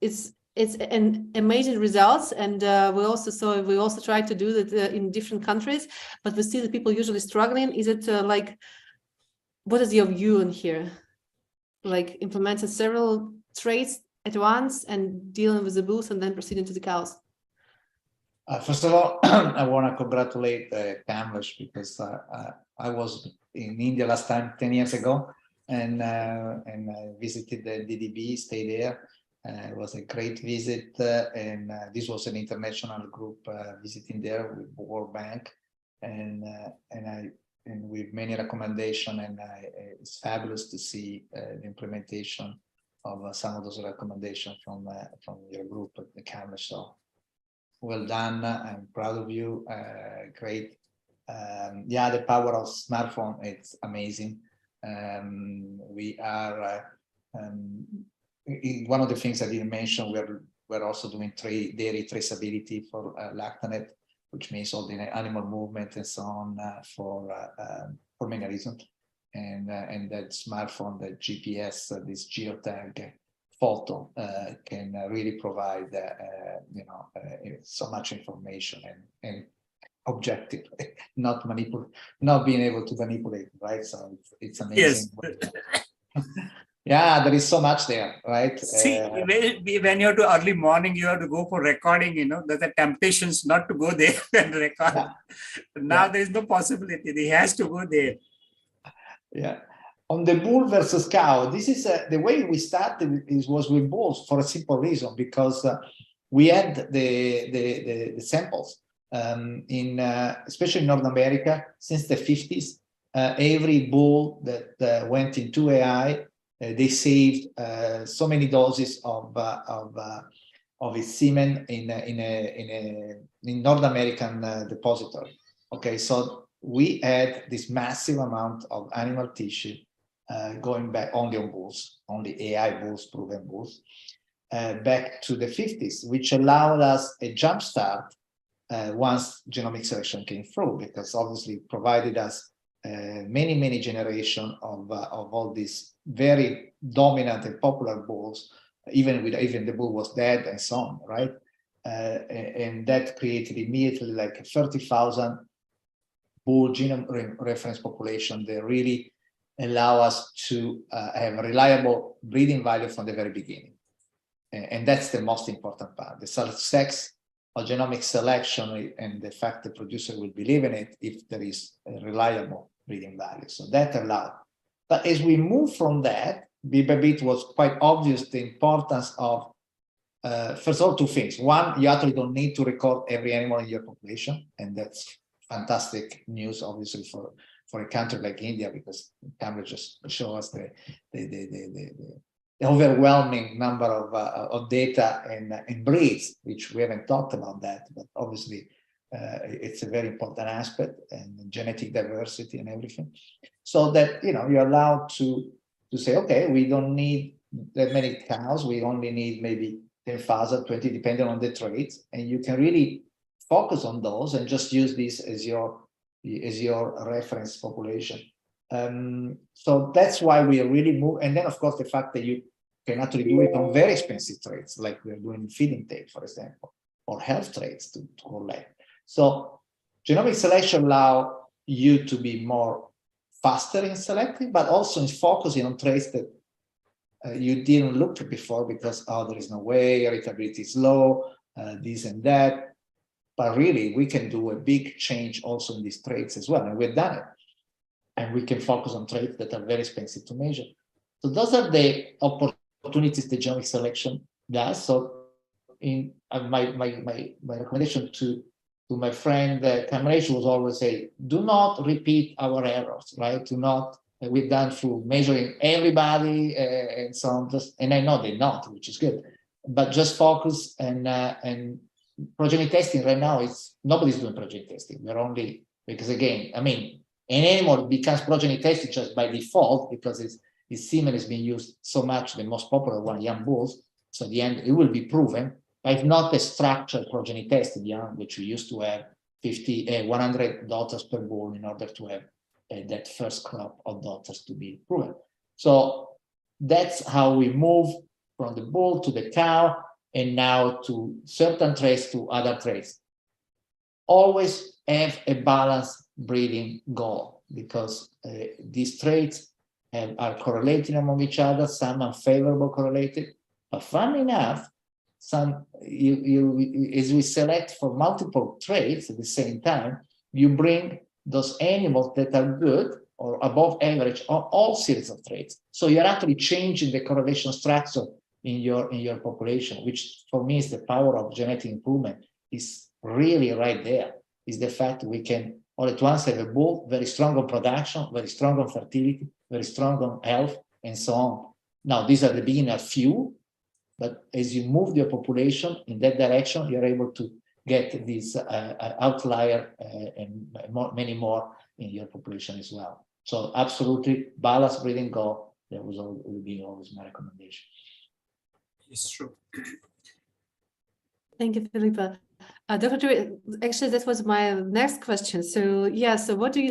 an amazing results, and we also try to do that in different countries, but we see that people usually struggling. Is it what is your view on here? Like implementing several traits at once and dealing with the bulls and then proceeding to the cows? First of all, I want to congratulate Kamlesh, because I was in India last time 10 years ago, and I visited the DDB, stayed there. It was a great visit, and this was an international group visiting there with World Bank, and with many recommendations, and it's fabulous to see the implementation of some of those recommendations from your group at the Kamlesh. So well done. I'm proud of you. Great. Yeah, the power of smartphone, it's amazing. We are one of the things I didn't mention, we're also doing dairy traceability for Lactanet, which means all the animal movement and so on for many reasons. And that smartphone, that GPS, this geotag photo can really provide so much information and objective, not being able to manipulate, right? So it's amazing. Yes. Yeah, there is so much there, right? See, when you're to early morning, you have to go for recording, there's a temptations not to go there and record. Yeah. Now there is no possibility. He has to go there. Yeah. On the bull versus cow, this is the way we started was with bulls for a simple reason, because we had the samples especially in North America since the 50s. Every bull that went into AI, they saved so many doses of its semen in North American depository. Okay, so we had this massive amount of animal tissue going back only on bulls, only AI bulls, proven bulls, back to the 50s, which allowed us a jump start once genomic selection came through, because obviously provided us many generations of all these very dominant and popular bulls, even the bull was dead and so on, right? And that created immediately like a 30,000 bull genome reference population that really allow us to have a reliable breeding value from the very beginning. And that's the most important part. The sex of genomic selection and the fact the producer will believe in it if there is a reliable breeding value. So that allowed. But as we move from that, bit by bit was quite obvious the importance of, first of all, two things. One, you actually don't need to record every animal in your population. And that's fantastic news, obviously, for a country like India, because Cambridge just show us the overwhelming number of data and breeds, which we haven't talked about that, but obviously it's a very important aspect, and genetic diversity and everything. So that, you're allowed to say, okay, we don't need that many cows, we only need maybe 10,000, 20, depending on the traits, and you can really focus on those and just use this as your as your reference population. So that's why we really move. And then, of course, the fact that you can actually do it on very expensive traits, like we're doing feed intake, for example, or health traits to collect. So genomic selection allows you to be more faster in selecting, but also in focusing on traits that you didn't look at before because, oh, there is no way, heritability is low, this and that. But really, we can do a big change also in these traits as well. And we've done it. And we can focus on traits that are very expensive to measure. So those are the opportunities that genomic selection does. So in my recommendation to my friend Kamlesh was always say, do not repeat our errors, right? Do not, we've done through measuring everybody and so on. And I know they're not, which is good. But just focus and progeny testing right now, nobody's doing progeny testing. We're only, because again, I mean, an animal becomes progeny testing just by default because its semen is being used so much, the most popular one, young bulls. So at the end, it will be proven, but it's not a structured progeny test in young, which we used to have 100 daughters per bull in order to have that first crop of daughters to be proven. So that's how we move from the bull to the cow, and now to certain traits to other traits. Always have a balanced breeding goal because these traits are correlating among each other, some unfavorable correlated, but fun enough, some as we select for multiple traits at the same time, you bring those animals that are good or above average on all series of traits. So you're actually changing the correlation structure in your population, which for me is the power of genetic improvement, is really right there. Is the fact that we can all at once have a bull very strong on production, very strong on fertility, very strong on health, and so on. Now, these are the beginner few, but as you move your population in that direction, you're able to get this outlier and many more in your population as well. So absolutely balanced breeding goal. That will be always my recommendation. It's true. Thank you, Filippo. Dr. Actually, that was my next question. So yeah, so what do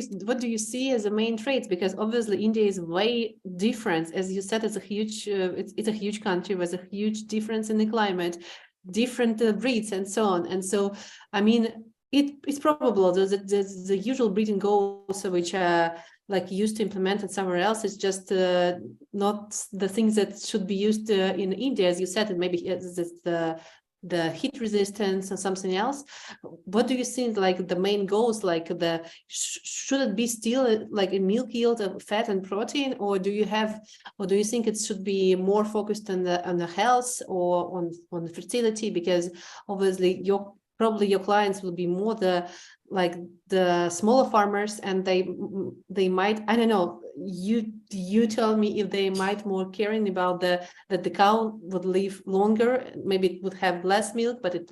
you see as the main traits? Because obviously India is way different. As you said, it's a huge it's a huge country with a huge difference in the climate, different breeds and so on. And so, I mean, it's probable that the usual breeding goals which are like used to implement it somewhere else is just not the things that should be used in India, as you said, and maybe it's the heat resistance or something else. What do you think like the main goals, like should it be still like a milk yield of fat and protein, or do you think it should be more focused on the health or on the fertility? Because obviously probably your clients will be more the smaller farmers, and they might, I don't know, you tell me if they might more caring about that the cow would live longer, maybe it would have less milk, but it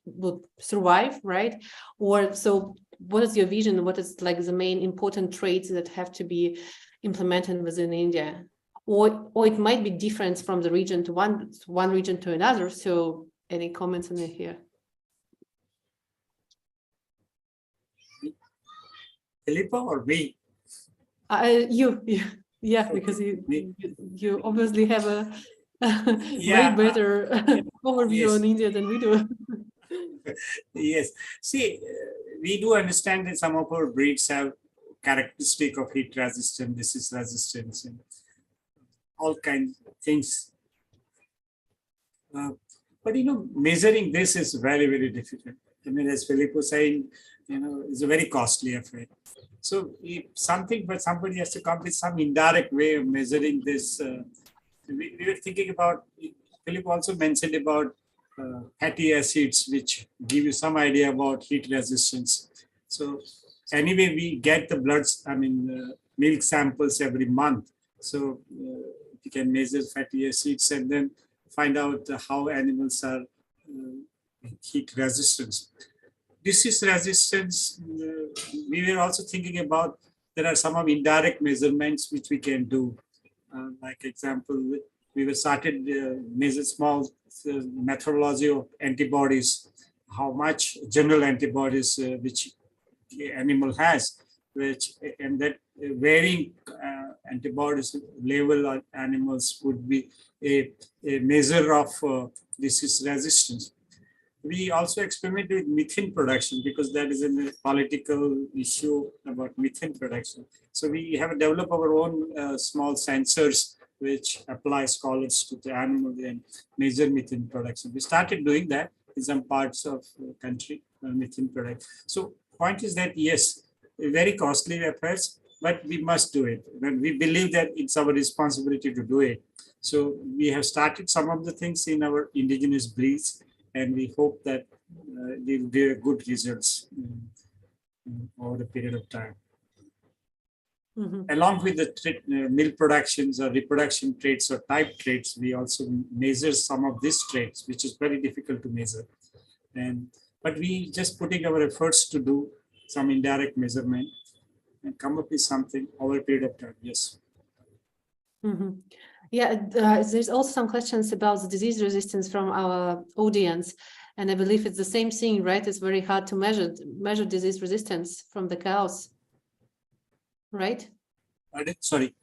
would survive, right? Or so what is your vision? What is like the main important traits that have to be implemented within India? Or it might be different from the region to one region to another. So any comments on it here? Filippo or me? You. Yeah, because you obviously have a way better overview on India than we do. Yes. See, we do understand that some of our breeds have characteristic of heat resistance, disease resistance, and all kinds of things. But measuring this is very, very difficult. I mean, as Filippo was saying, it's a very costly affair. So if somebody has to come with some indirect way of measuring this. We were thinking about, Philip also mentioned about fatty acids, which give you some idea about heat resistance. So anyway, we get the milk samples every month. So you can measure fatty acids and then find out how animals are heat resistant. Disease resistance, we were also thinking about, there are some of indirect measurements which we can do. Like example, we were started measure small methodology of antibodies, how much general antibodies which animal has, and that varying antibodies level on animals would be a measure of disease resistance. We also experiment with methane production because that is a political issue about methane production. So we have developed our own small sensors which applies colors to the animal and measure methane production. We started doing that in some parts of the country, methane production. So point is that yes, very costly affairs, but we must do it. When we believe that it's our responsibility to do it. So we have started some of the things in our indigenous breeds, and we hope that they will give good results over a period of time. Along with the milk productions or reproduction traits or type traits, we also measure some of these traits, which is very difficult to measure. But we just putting our efforts to do some indirect measurement and come up with something over a period of time. Yes. Yeah, there's also some questions about the disease resistance from our audience, and I believe it's the same thing, right? It's very hard to measure disease resistance from the cows, right? Sorry.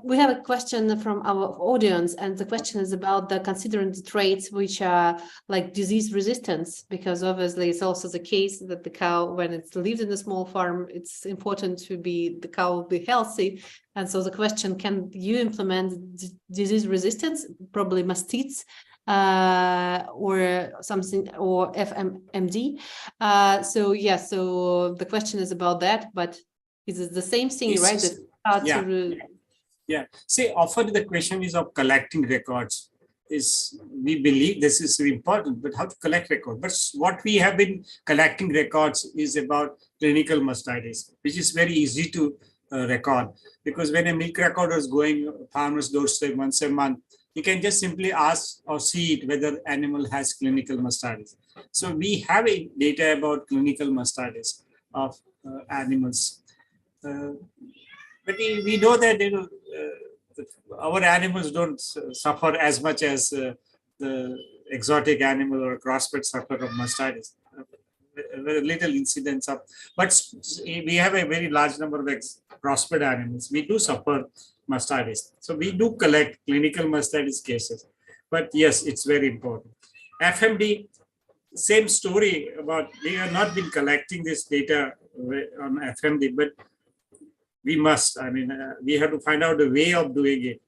We have a question from our audience, and the question is about considering the traits which are like disease resistance, because obviously it's also the case that the cow, when it's lived in a small farm, it's important the cow will be healthy. And so the question, can you implement disease resistance, probably mastitis, or something, or FMD? So the question is about that, but is it the same thing, right? Yeah. See, often the question is of collecting records. We believe this is important, but how to collect records? But what we have been collecting records is about clinical mastitis, which is very easy to record, because when a milk recorder is going farmer's doorstep once a month, you can just simply ask or see it whether animal has clinical mastitis. So we have a data about clinical mastitis of animals. But we know that our animals don't suffer as much as the exotic animal or crossbred suffer of mastitis. Very little incidence of, but we have a very large number of crossbred animals. We do suffer mastitis. So we do collect clinical mastitis cases. But yes, it's very important. FMD, same story about, we have not been collecting this data on FMD, but we must. I mean, we have to find out a way of doing it.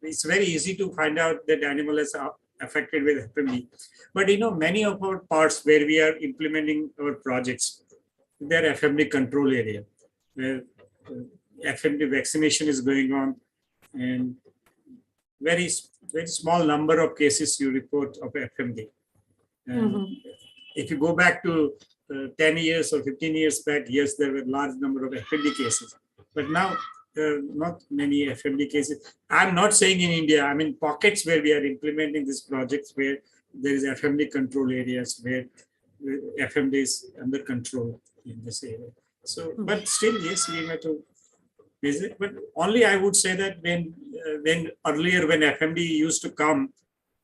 It's very easy to find out that animal is affected with FMD. But many of our parts where we are implementing our projects, they're FMD control area, where FMD vaccination is going on, and very small number of cases you report of FMD. If you go back to 10 years or 15 years back, yes, there were a large number of FMD cases. But now, there are not many FMD cases. I'm not saying in India, I mean pockets where we are implementing these projects where there is FMD control areas, where FMD is under control in this area. So, but still, yes, we have to visit. But only I would say that when earlier, when FMD used to come,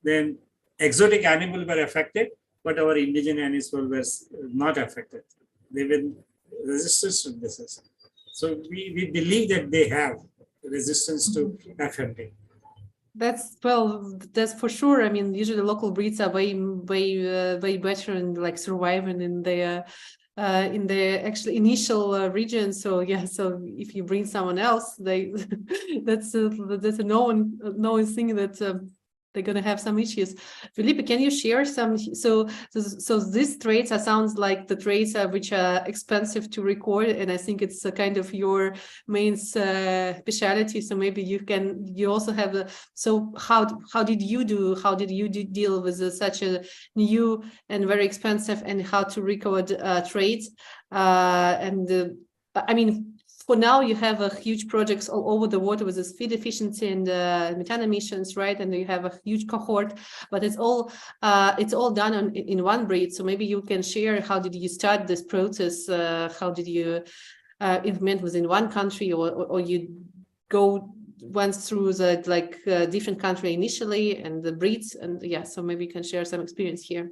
then exotic animals were affected, but our indigenous animals were not affected. They were resistant to disease. So we believe that they have resistance to FMD. That's for sure. I mean, usually local breeds are way better in like surviving in their actually initial region. So yeah, so if you bring someone else, that's a known thing that they're going to have some issues. Felipe, can you share some? So these traits sounds like the traits which are expensive to record, and I think it's kind of your main specialty. So maybe you also have so how did you deal with such a new and very expensive and how to record traits? I mean, for now, you have huge projects all over the world with this feed efficiency and methane emissions, right? And you have a huge cohort, but it's all done in one breed. So maybe you can share, how did you start this process? How did you implement within one country, or you went through the different country initially and the breeds? And yeah, so maybe you can share some experience here.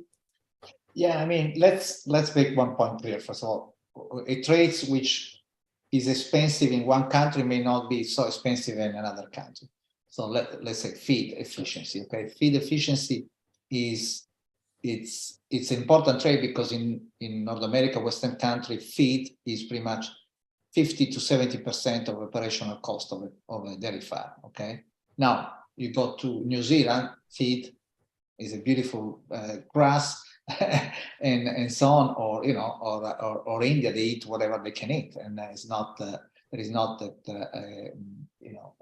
Yeah, I mean, let's make one point clear. First of all, a trait which is expensive in one country may not be so expensive in another country. So let's say feed efficiency. Okay, feed efficiency is it's important trait because in North America, Western country, feed is pretty much 50 to 70% of operational cost of a dairy farm. Okay, now you go to New Zealand, feed is a beautiful grass and so on, or you know, or India, they eat whatever they can eat, and it's not there is not that you know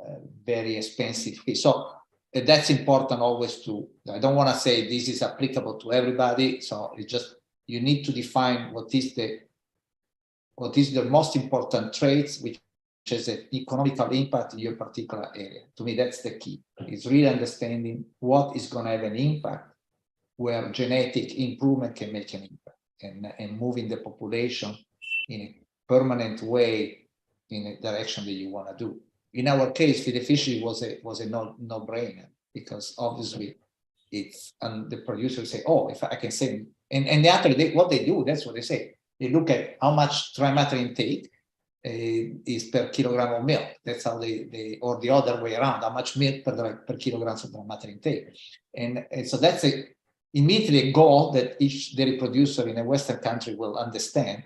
very expensive feed. So that's important always to. I don't want to say this is applicable to everybody. So it's just you need to define what is the most important traits which has an economical impact in your particular area. To me, that's the key. It's really understanding what is going to have an impact, where genetic improvement can make an impact, and moving the population in a permanent way in a direction that you want to do. In our case, feed efficiency was a no-brainer, because obviously it's, and the producers say, oh, if I can say, and actually what they do, that's what they say. They look at how much dry matter intake is per kilogram of milk. That's how they or the other way around, how much milk per kilogram of dry matter intake. And so that's immediately a goal that each dairy producer in a Western country will understand,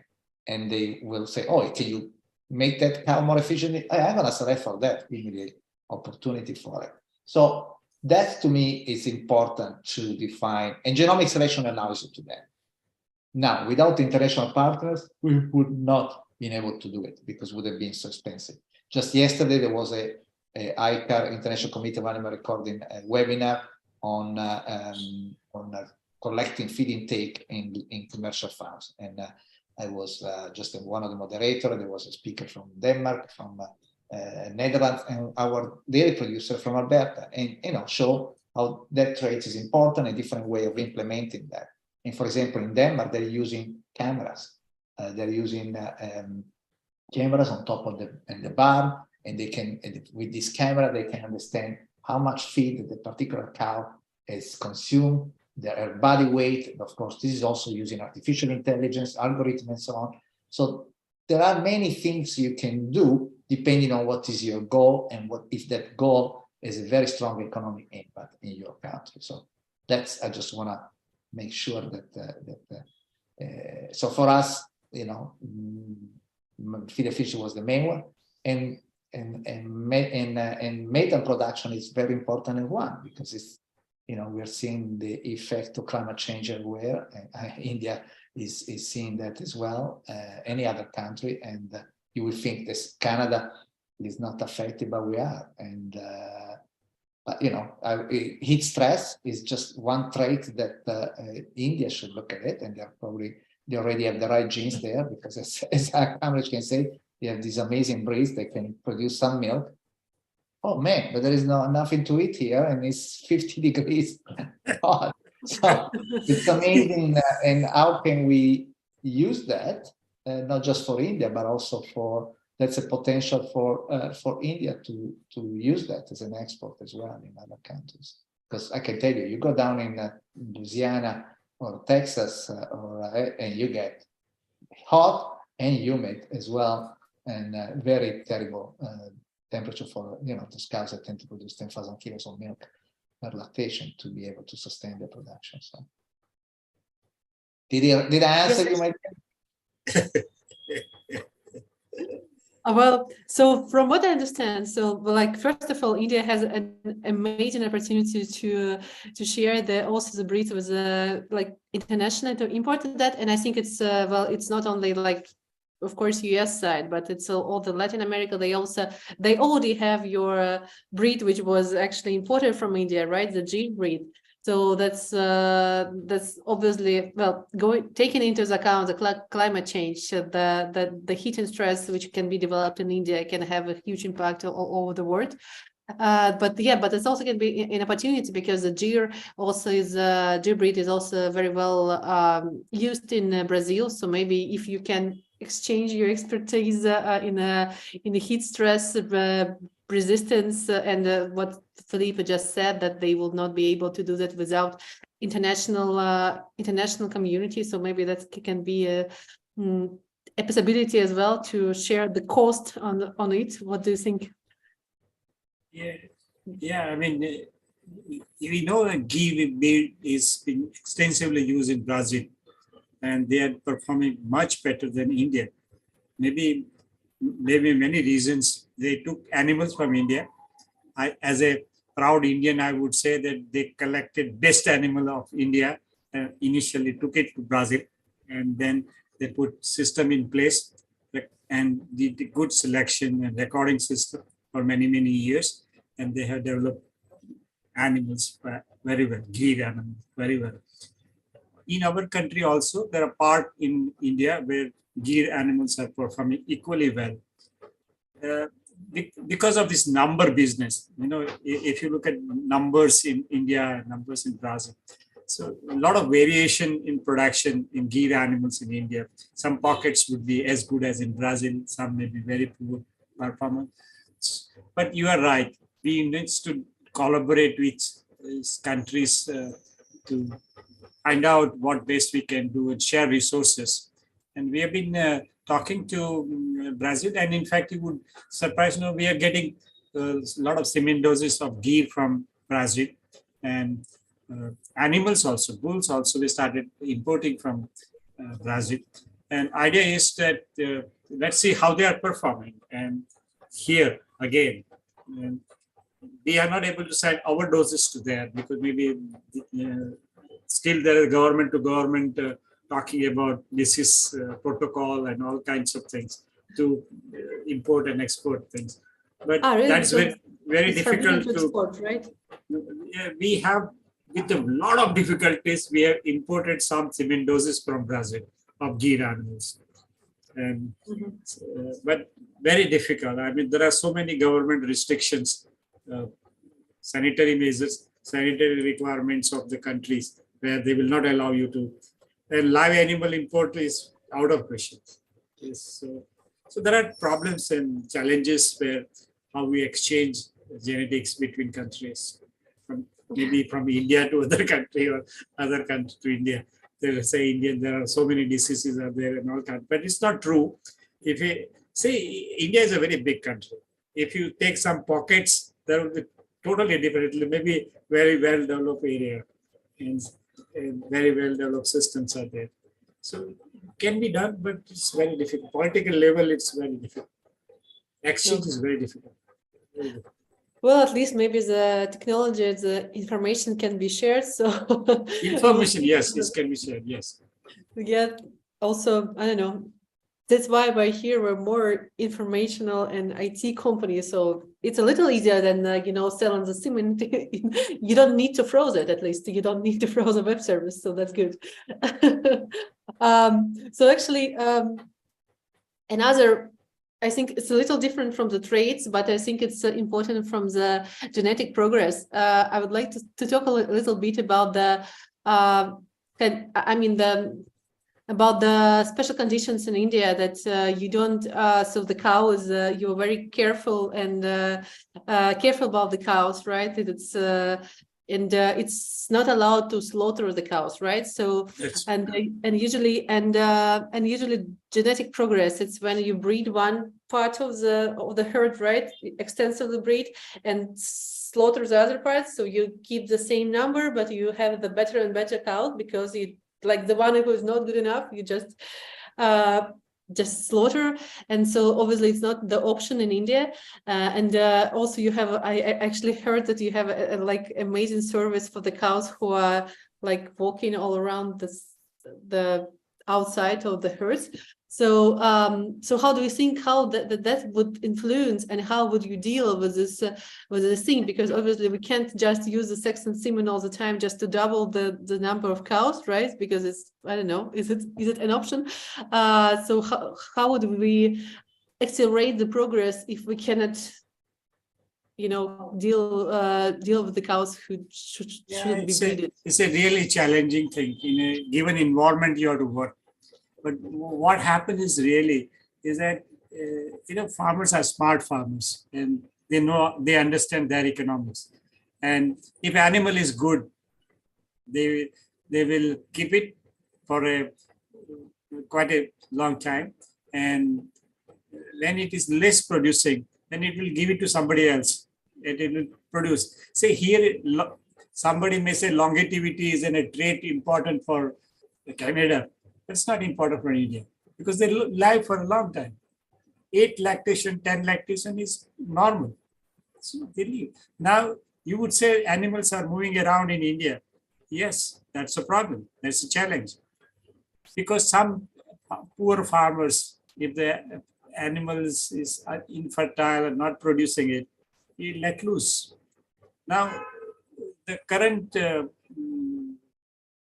and they will say, oh, can you make that cow more efficient? I'm going to select for that immediate opportunity for it. So that to me is important to define, and genomic selection allows you to that. Now, without international partners, we would not been able to do it because it would have been so expensive. Just yesterday, there was a ICAR, International Committee of Animal Recording, webinar on collecting feed intake in commercial farms. And I was just one of the moderators. There was a speaker from Denmark, from Netherlands, and our dairy producer from Alberta, and you know, show how that trait is important, a different way of implementing that. And for example, in Denmark, they're using cameras. They're using cameras on top of the barn, and they can, with this camera, they can understand how much feed the particular cow has consumed, their body weight. Of course, this is also using artificial intelligence, algorithm, and so on. So there are many things you can do depending on what is your goal, and what if that goal has a very strong economic impact in your country. So that's, I just want to make sure that so for us, you know, feed efficiency was the main one, and methane production is very important in one, because it's, you know, we're seeing the effect of climate change everywhere. India is seeing that as well, any other country, and you would think this Canada is not affected, but we are. And but you know, heat stress is just one trait that India should look at it, and they already have the right genes there, because as Amrish can say, they have these amazing breeds that can produce some milk. Oh man, but there is nothing to eat here, and it's 50 degrees hot. So it's amazing, and how can we use that, not just for India, but also for, that's a potential for India to use that as an export as well in other countries. Because I can tell you, you go down in Louisiana or Texas, and you get hot and humid as well, and very terrible temperature for, you know, those cows that tend to produce 10,000 kilos of milk per lactation to be able to sustain the production. So did I answer you, my friend? Well, so from what I understand, so like first of all, India has an amazing opportunity to share also the breeds with like international, to import that, and I think it's well, it's not only like, of course, US side, but it's all the Latin America. They already have your breed, which was actually imported from India, right? The G breed. So that's obviously, well, taking into account the climate change, the heat and stress which can be developed in India can have a huge impact all over the world. But it's also going to be an opportunity, because the Gyr also is Gyr breed is also very well used in Brazil. So maybe if you can exchange your expertise in the heat stress resistance, and what Felipe just said, that they will not be able to do that without international community. So maybe that can be a possibility as well to share the cost on it. What do you think? Yeah. I mean, we know that ghee is being extensively used in Brazil, and they are performing much better than India. Maybe many reasons. They took animals from India. As a proud Indian, I would say that they collected best animal of India, initially took it to Brazil, and then they put system in place and did the good selection and recording system for many years, and they have developed animals very well, ghee animals very well. In our country also, there are part in India where ghee animals are performing equally well. Because of this number business, if you look at numbers in India, numbers in Brazil, so a lot of variation in production in ghee animals in India. Some pockets would be as good as in Brazil, some may be very poor performance. But you are right, we need to collaborate with these countries to find out what best we can do and share resources. And we have been talking to Brazil, and in fact, you would surprise we are getting a lot of semen doses of ghee from Brazil, and animals also, bulls also, we started importing from Brazil. And idea is that let's see how they are performing. And here again, we are not able to send our doses to there because maybe still there is government to government talking about disease protocol and all kinds of things to import and export things. But really? that's very difficult to export, right? We have, with a lot of difficulties, we have imported some semen doses from Brazil of ghee animals. And but very difficult. I mean, there are so many government restrictions, sanitary measures, sanitary requirements of the countries where they will not allow you to. And live animal import is out of question. So there are problems and challenges where how we exchange genetics between countries, maybe from India to other country or other country to India. They'll say Indian, there are so many diseases are there and all that, but it's not true. If you say India is a very big country, if you take some pockets, there will be totally different. Maybe very well developed area and very well developed systems are there. So it can be done, but it's very difficult. Political level, it's very difficult. Exchange is very difficult. Very difficult. Well, at least maybe the technology, the information can be shared. So information, yes, it can be shared. Yes. Yeah. Also, I don't know. That's why we're here. We're more informational and IT companies, so it's a little easier than selling the semen. You don't need to froze it. At least you don't need to froze a web service, so that's good. So actually, another. I think it's a little different from the traits, but I think it's important from the genetic progress. I would like to talk a little bit about about the special conditions in India that you don't. So the cows, you're very careful and careful about the cows, right? It's not allowed to slaughter the cows, right? So usually genetic progress, it's when you breed one part of the herd, right, extensively breed, and slaughter the other parts, so you keep the same number, but you have the better and better cows, because you like the one who is not good enough, you just slaughter. And so obviously it's not the option in India. Also you have, I actually heard that you have a like amazing service for the cows who are like walking all around the outside of the herds. So how do you think how that would influence, and how would you deal with this thing? Because obviously we can't just use the sex and semen all the time just to double the number of cows, right? Because it's, I don't know, is it an option? So how would we accelerate the progress if we cannot, deal with the cows who shouldn't be breeded? It's a really challenging thing. In a given environment you have to work. But what happens is that farmers are smart farmers, and they understand their economics. And if animal is good, They will keep it for quite a long time, and when it is less producing, then it will give it to somebody else, and it will produce. Say here, somebody may say longevity is a trait important for Canada. That's not important for India because they live for a long time. 8 lactation, 10 lactation is normal. So they live. Now you would say animals are moving around in India. Yes, that's a problem. That's a challenge. Because some poor farmers, if the animals is infertile and not producing it, you let loose. Now, the current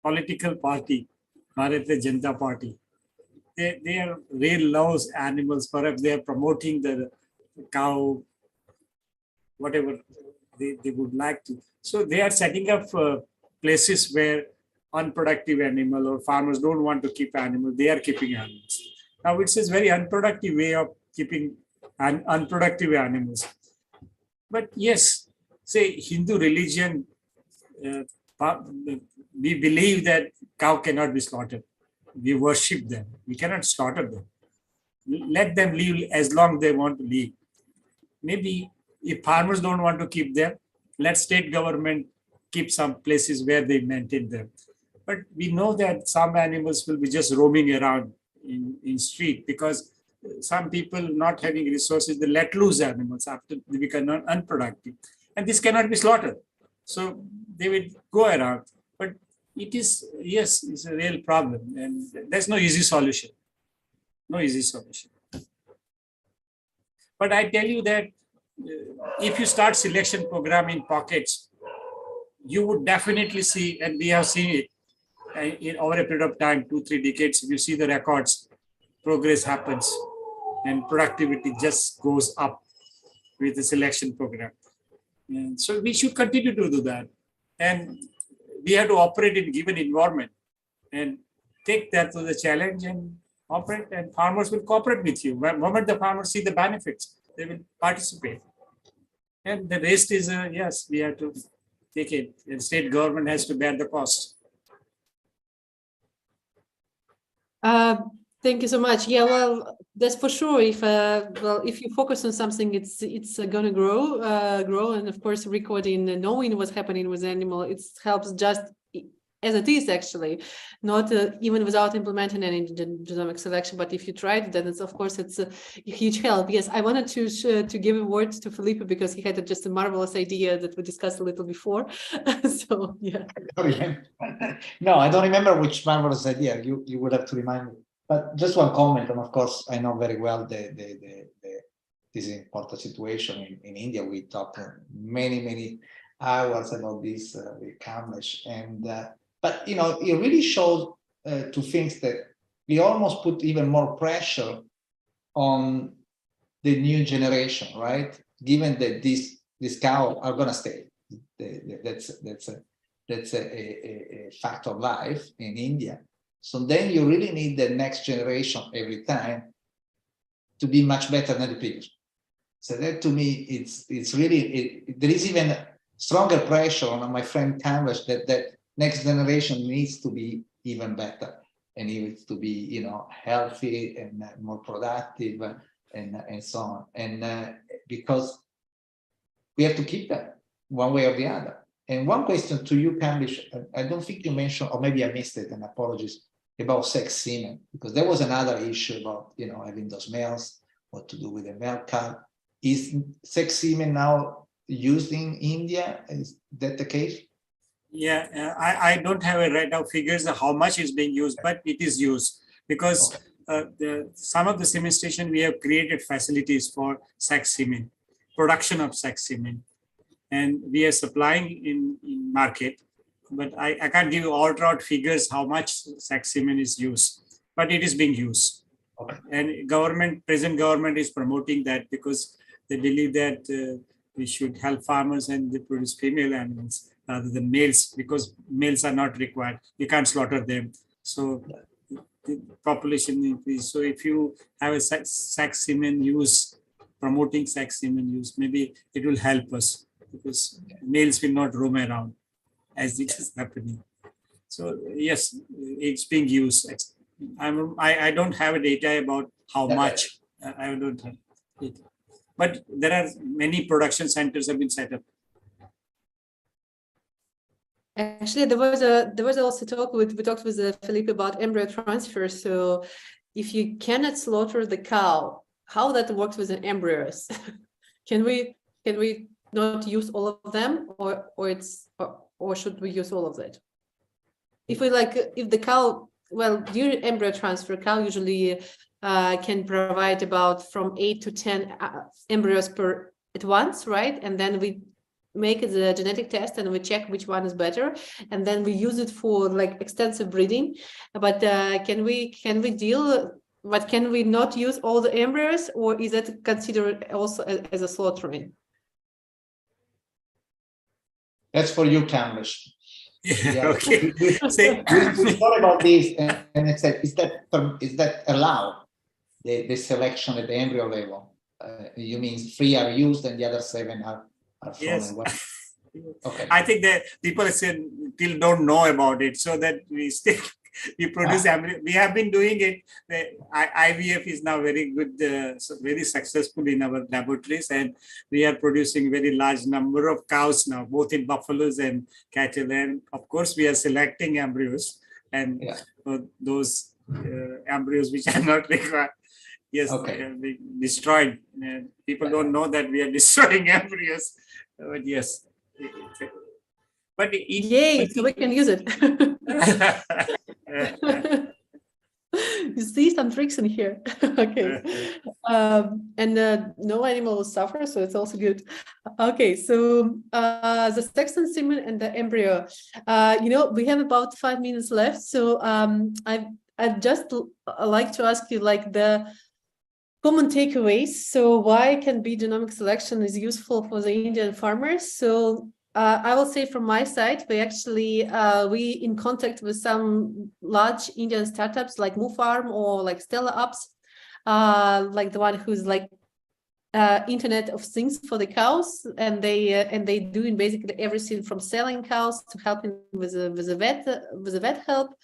political party, Bharatiya Janata Party, they are real loves animals. Perhaps they are promoting the cow, whatever they would like to. So they are setting up places where unproductive animal or farmers don't want to keep animals, they are keeping animals. Now it's a very unproductive way of keeping unproductive animals. But yes, say Hindu religion, we believe that cow cannot be slaughtered. We worship them. We cannot slaughter them. Let them live as long as they want to live. Maybe if farmers don't want to keep them, let state government keep some places where they maintain them. But we know that some animals will be just roaming around in street because some people not having resources, they let loose animals after they become unproductive. And this cannot be slaughtered. So they will go around. But it is, yes, it's a real problem. And there's no easy solution. No easy solution. But I tell you that if you start selection program in pockets, you would definitely see, and we have seen it in over a period of time, 2-3 decades, if you see the records, progress happens and productivity just goes up with the selection program. And so we should continue to do that. And we have to operate in given environment and take that to the challenge and operate, and farmers will cooperate with you. The moment the farmers see the benefits, they will participate. And the rest is, yes, we have to take it. And state government has to bear the cost. Thank you so much. Yeah, well, that's for sure. If you focus on something, it's gonna grow, and of course, recording and knowing what's happening with the animal, it helps just as it is actually, not even without implementing any genomic selection. But if you try it, then it's of course it's a huge help. Yes, I wanted to give a word to Felipe because he had just a marvelous idea that we discussed a little before. So yeah. No, I don't remember which marvelous idea. You would have to remind me. But just one comment, and of course, I know very well this important situation in India. We talked many hours about this with Kamlesh, and but you know, it really shows two things that we almost put even more pressure on the new generation, right? Given that these cows are gonna stay, that's a fact of life in India. So then you really need the next generation every time to be much better than the previous. So that to me, it's really, there is even stronger pressure on my friend Canvas that next generation needs to be even better and needs to be, you know, healthy and more productive and so on. And because we have to keep that one way or the other. And one question to you, Kamlesh, I don't think you mentioned, or maybe I missed it, and apologies, about sex semen, because there was another issue about, you know, having those males, what to do with the male cow. Is sex semen now used in India? Is that the case? Yeah, I don't have a right now figures of how much is being used, but it is used because some of the semen station we have created facilities for sex semen, production of sex semen, and we are supplying in market. But I can't give you all-out figures how much sex semen is used, but it is being used. Okay. And present government is promoting that because they believe that we should help farmers and they produce female animals rather than males, because males are not required. You can't slaughter them. So the population increase. So if you have a sex semen use, promoting sex semen use, maybe it will help us because males will not roam around as it is happening. So yes, it's being used. I don't have a data about how much. I don't have it. But there are many production centers have been set up. Actually, there was also talk we talked with Felipe about embryo transfer. So if you cannot slaughter the cow, how that works with the embryos? Can we not use all of them, or should we use all of that? If the cow, well, during embryo transfer, cow usually can provide about from 8 to 10 embryos at once, right? And then we make the genetic test and we check which one is better, and then we use it for like extensive breeding. But can we deal? But can we not use all the embryos, or is that considered also as a slaughtering? That's for you, Kamlesh. Yeah, okay. We thought about this, and I said, is that allowed? The selection at the embryo level. You mean 3 are used and the other 7 are thrown Yes. away? Okay. I think that people still don't know about it, so that we still produce embryo. We have been doing it. The IVF is now very good, so very successful in our laboratories, and we are producing very large number of cows now, both in buffaloes and cattle. And of course, we are selecting embryos, and those embryos which are not required. Yes, we destroyed. People don't know that we are destroying embryos, but yes. But yay, so we can use it. You see some tricks in here. Okay. And no animal will suffer, so it's also good. Okay, so the sex and semen and the embryo. We have about 5 minutes left, so I'd just like to ask you like the common takeaways. So why can be genomic selection is useful for the Indian farmers? So I will say from my side, we in contact with some large Indian startups like MooFarm or like Stella Ups, like the one who's like Internet of Things for the cows, and they doing basically everything from selling cows to helping with the vet help,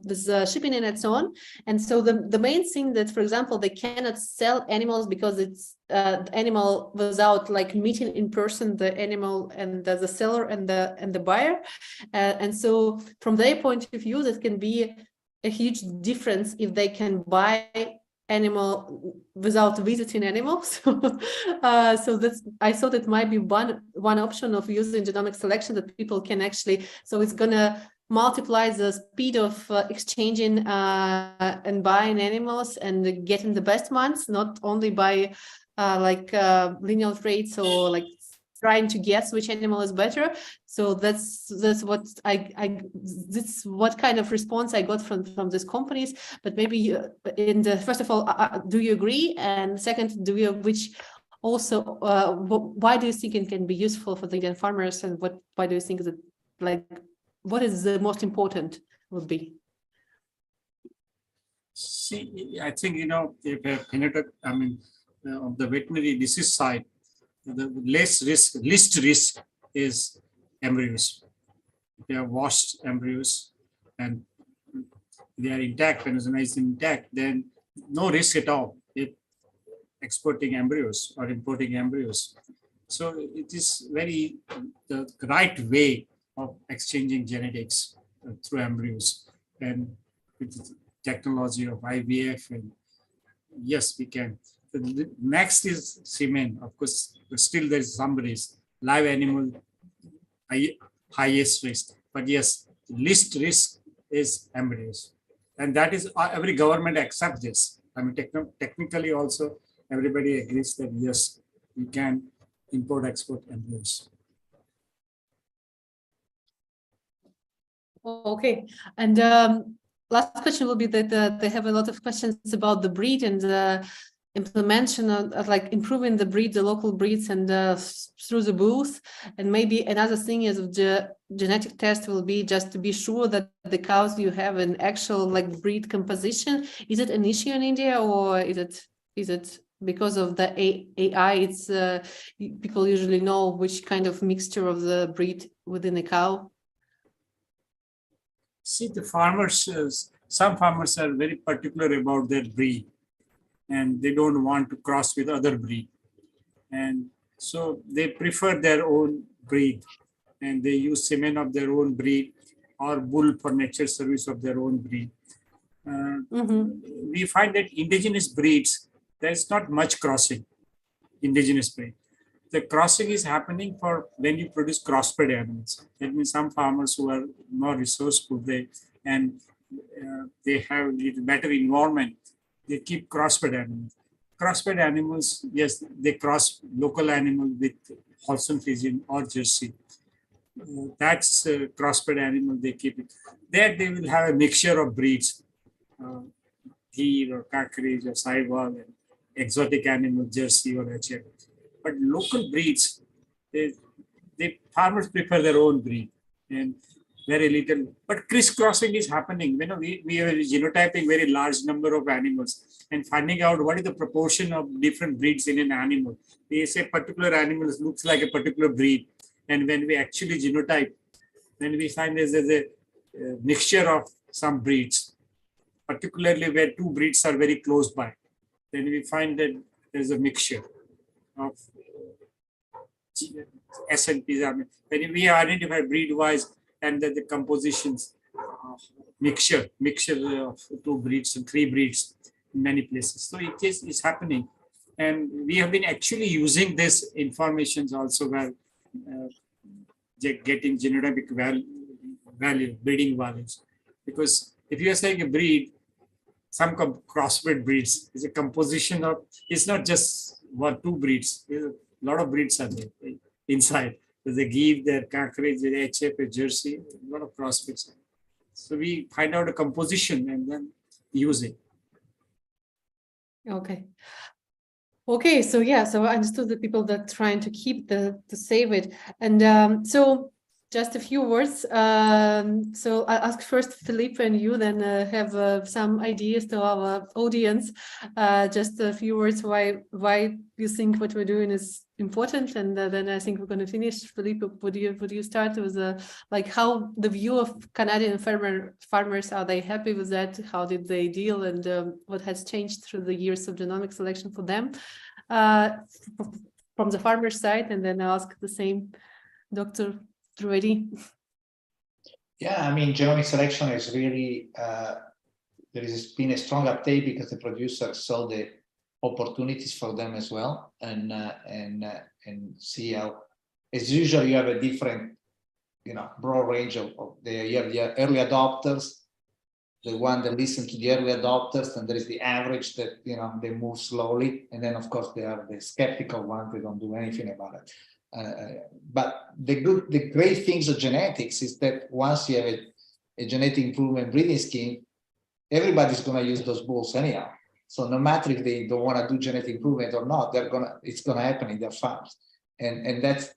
with shipping and so on. And so the main thing that, for example, they cannot sell animals because it's the animal without like meeting in person the animal and the seller and the buyer, and so from their point of view, that can be a huge difference if they can buy animal without visiting animals. So that's, I thought it might be one option of using genomic selection that people can actually, so it's gonna multiply the speed of exchanging and buying animals and getting the best ones, not only by linear traits or like trying to guess which animal is better. So that's what this what kind of response I got from these companies. But maybe first of all, do you agree? And second, why do you think it can be useful for the Indian farmers, and why do you think that what is the most important would be? See, I think, if a phenotype, on the veterinary disease side, the least risk is embryos. If they are washed embryos and they are intact, penicillin is intact, then no risk at all if exporting embryos or importing embryos. So it is very the right way of exchanging genetics through embryos, and with the technology of IVF, and yes, we can. The next is semen, of course, but still there is some risk. Live animal, highest risk, but yes, least risk is embryos, and that is every government accepts this. Technically also everybody agrees that yes, we can import-export embryos. Okay, and last question will be that they have a lot of questions about the breed and the implementation of like improving the breed, the local breeds, and through the booth. And maybe another thing is the genetic test will be just to be sure that the cows you have an actual like breed composition. Is it an issue in India, or is it because of the AI? It's people usually know which kind of mixture of the breed within a cow. See, the farmers, some farmers are very particular about their breed, and they don't want to cross with other breed. And so they prefer their own breed, and they use semen of their own breed or bull for nature service of their own breed. We find that indigenous breeds, there's not much crossing, indigenous breed. The crossing is happening for when you produce crossbred animals. That means some farmers who are more resourceful, they have a better environment, they keep crossbred animals. Crossbred animals, yes, they cross local animal with Holstein Friesian or Jersey. That's a crossbred animal, they keep it. There they will have a mixture of breeds, deer or cockerage or sahiwal and exotic animal, Jersey or HF. But local breeds, farmers prefer their own breed and very little. But crisscrossing is happening. We are genotyping very large number of animals and finding out what is the proportion of different breeds in an animal. We say particular animal looks like a particular breed. And when we actually genotype, then we find there's a mixture of some breeds, particularly where two breeds are very close by. Then we find that there's a mixture of SNPs. When we identify breed-wise and the compositions, mixture of two breeds and three breeds in many places. So it's happening. And we have been actually using this information also where getting genotypic value, breeding values. Because if you are saying a breed, some crossbred breeds is a composition of, it's not just one, two breeds. There's a lot of breeds are there inside. So they give their cockerage, their HF, a Jersey, a lot of crossbreeds. So we find out a composition and then use it. Okay, so yeah, so I understood the people that trying to keep to save it. And so just a few words. So I ask first Philippe and you, then have some ideas to our audience. Just a few words why you think what we're doing is important, and then I think we're going to finish. Philippe, would you start with like how the view of Canadian farmers, are they happy with that? How did they deal, and what has changed through the years of genomic selection for them from the farmer side? And then I'll ask the same, Dr. Trivedi. Yeah, I mean, genomic selection is really, there has been a strong uptake because the producers saw the opportunities for them as well, and see how, as usual, you have a different, broad range of you have the early adopters, the one that listen to the early adopters, and there is the average that, they move slowly, and then of course there are the skeptical ones, they don't do anything about it. But the great things of genetics is that once you have a genetic improvement breeding scheme, everybody's going to use those bulls anyhow. So no matter if they don't want to do genetic improvement or not, it's going to happen in their farms. And that's,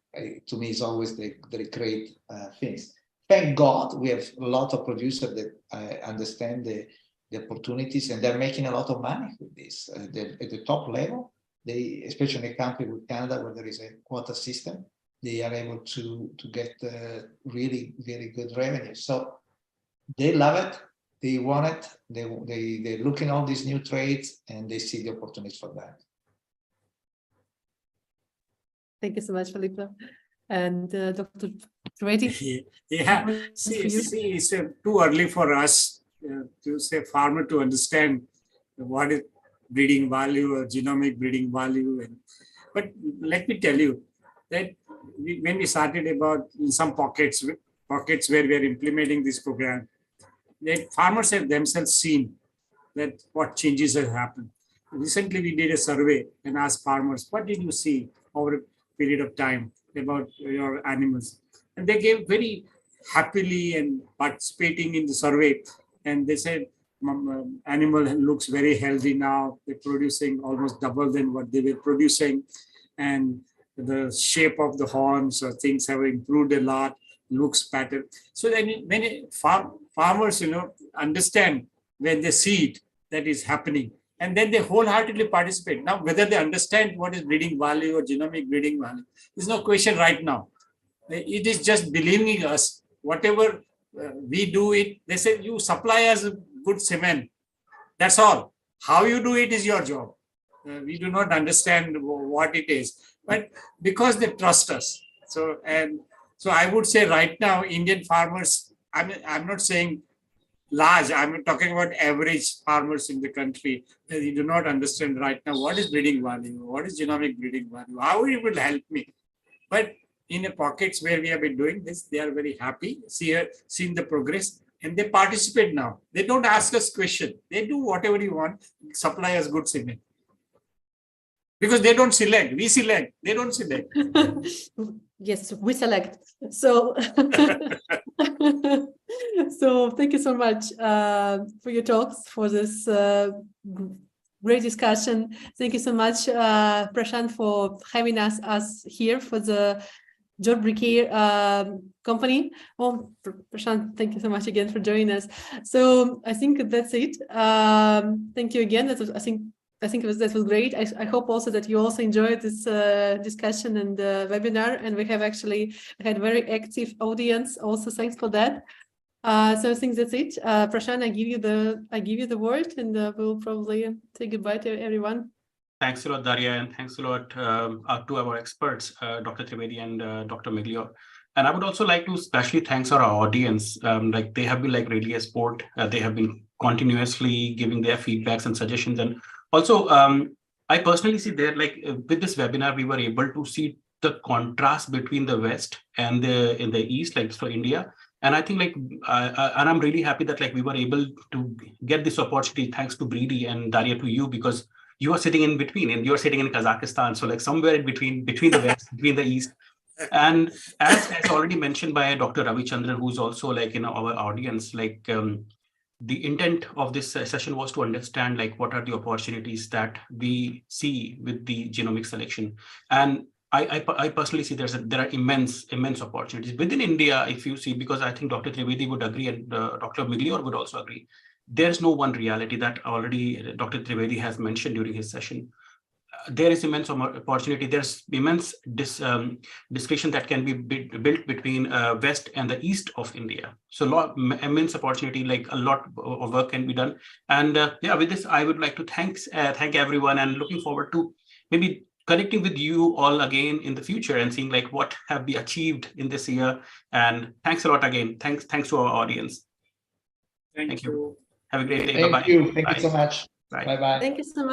to me, is always the great things. Thank God we have a lot of producers that understand the opportunities, and they're making a lot of money with this. At the top level, they, especially in a country with Canada where there is a quota system, they are able to get really very good revenue. So they love it, they want it, they look in all these new trades, and they see the opportunities for that. Thank you so much, Felipe. And Dr. Trivedi? Yeah, see, it's too early for us to say farmer to understand what is breeding value or genomic breeding value. But let me tell you that when we started about in some pockets where we are implementing this program, that farmers have themselves seen that what changes have happened. Recently, we did a survey and asked farmers, what did you see over a period of time about your animals? And they gave very happily and participating in the survey. And they said, animal looks very healthy now. They're producing almost double than what they were producing. And the shape of the horns or things have improved a lot, looks better. So then when farmers, understand when they see it, that is happening. And then they wholeheartedly participate. Now, whether they understand what is breeding value or genomic breeding value is no question right now. It is just believing us, whatever we do it. They say you supply us a good cement. That's all. How you do it is your job. We do not understand what it is, but because they trust us. So I would say right now, Indian farmers, I'm not saying large, I'm talking about average farmers in the country. They do not understand right now what is breeding value, what is genomic breeding value, how it will help me. But in the pockets where we have been doing this, they are very happy, seeing the progress, and they participate now. They don't ask us question. They do whatever you want, supply us good cement. Because they don't select, we select, they don't select. Yes, we select. So, so thank you so much for your talks, for this great discussion. Thank you so much, Prashant, for having us here for the John Briquet company. Oh, Prashant, thank you so much again for joining us. So I think that's it. Thank you again. That was, I think that was great. I hope also that you also enjoyed this discussion and webinar, and we have actually had very active audience. Also, thanks for that. So I think that's it. Prashant, I give you the word, and we'll probably say goodbye to everyone. Thanks a lot, Daria, and thanks a lot to our experts, Dr. Trivedi and Dr. Miglior. And I would also like to especially thanks our audience. Like they have been like really a support. They have been continuously giving their feedbacks and suggestions. And also, I personally see there, like with this webinar, we were able to see the contrast between the West and in the East, like so India. And I think like, and I'm really happy that like we were able to get this opportunity thanks to Breedy and Daria, to you, because you are sitting in between, and you're sitting in Kazakhstan. So like somewhere in between the West, between the East. And as already mentioned by Dr. Ravichandran, who's also like in our audience, like the intent of this session was to understand like what are the opportunities that we see with the genomic selection. And I personally see there are immense opportunities within India. If you see, because I think Dr. Trivedi would agree, and Dr. Miglior would also agree, there's no one reality that already Dr. Trivedi has mentioned during his session. There is immense opportunity. There's immense discussion that can be built between West and the East of India. So immense opportunity, like a lot of work can be done. And yeah, with this, I would like to thank everyone, and looking forward to maybe connecting with you all again in the future and seeing like what have we achieved in this year. And thanks a lot again. Thanks to our audience. Thank you. Have a great day. Thank Bye-bye. you. Thank you so much. Bye. Bye-bye. Thank you so much.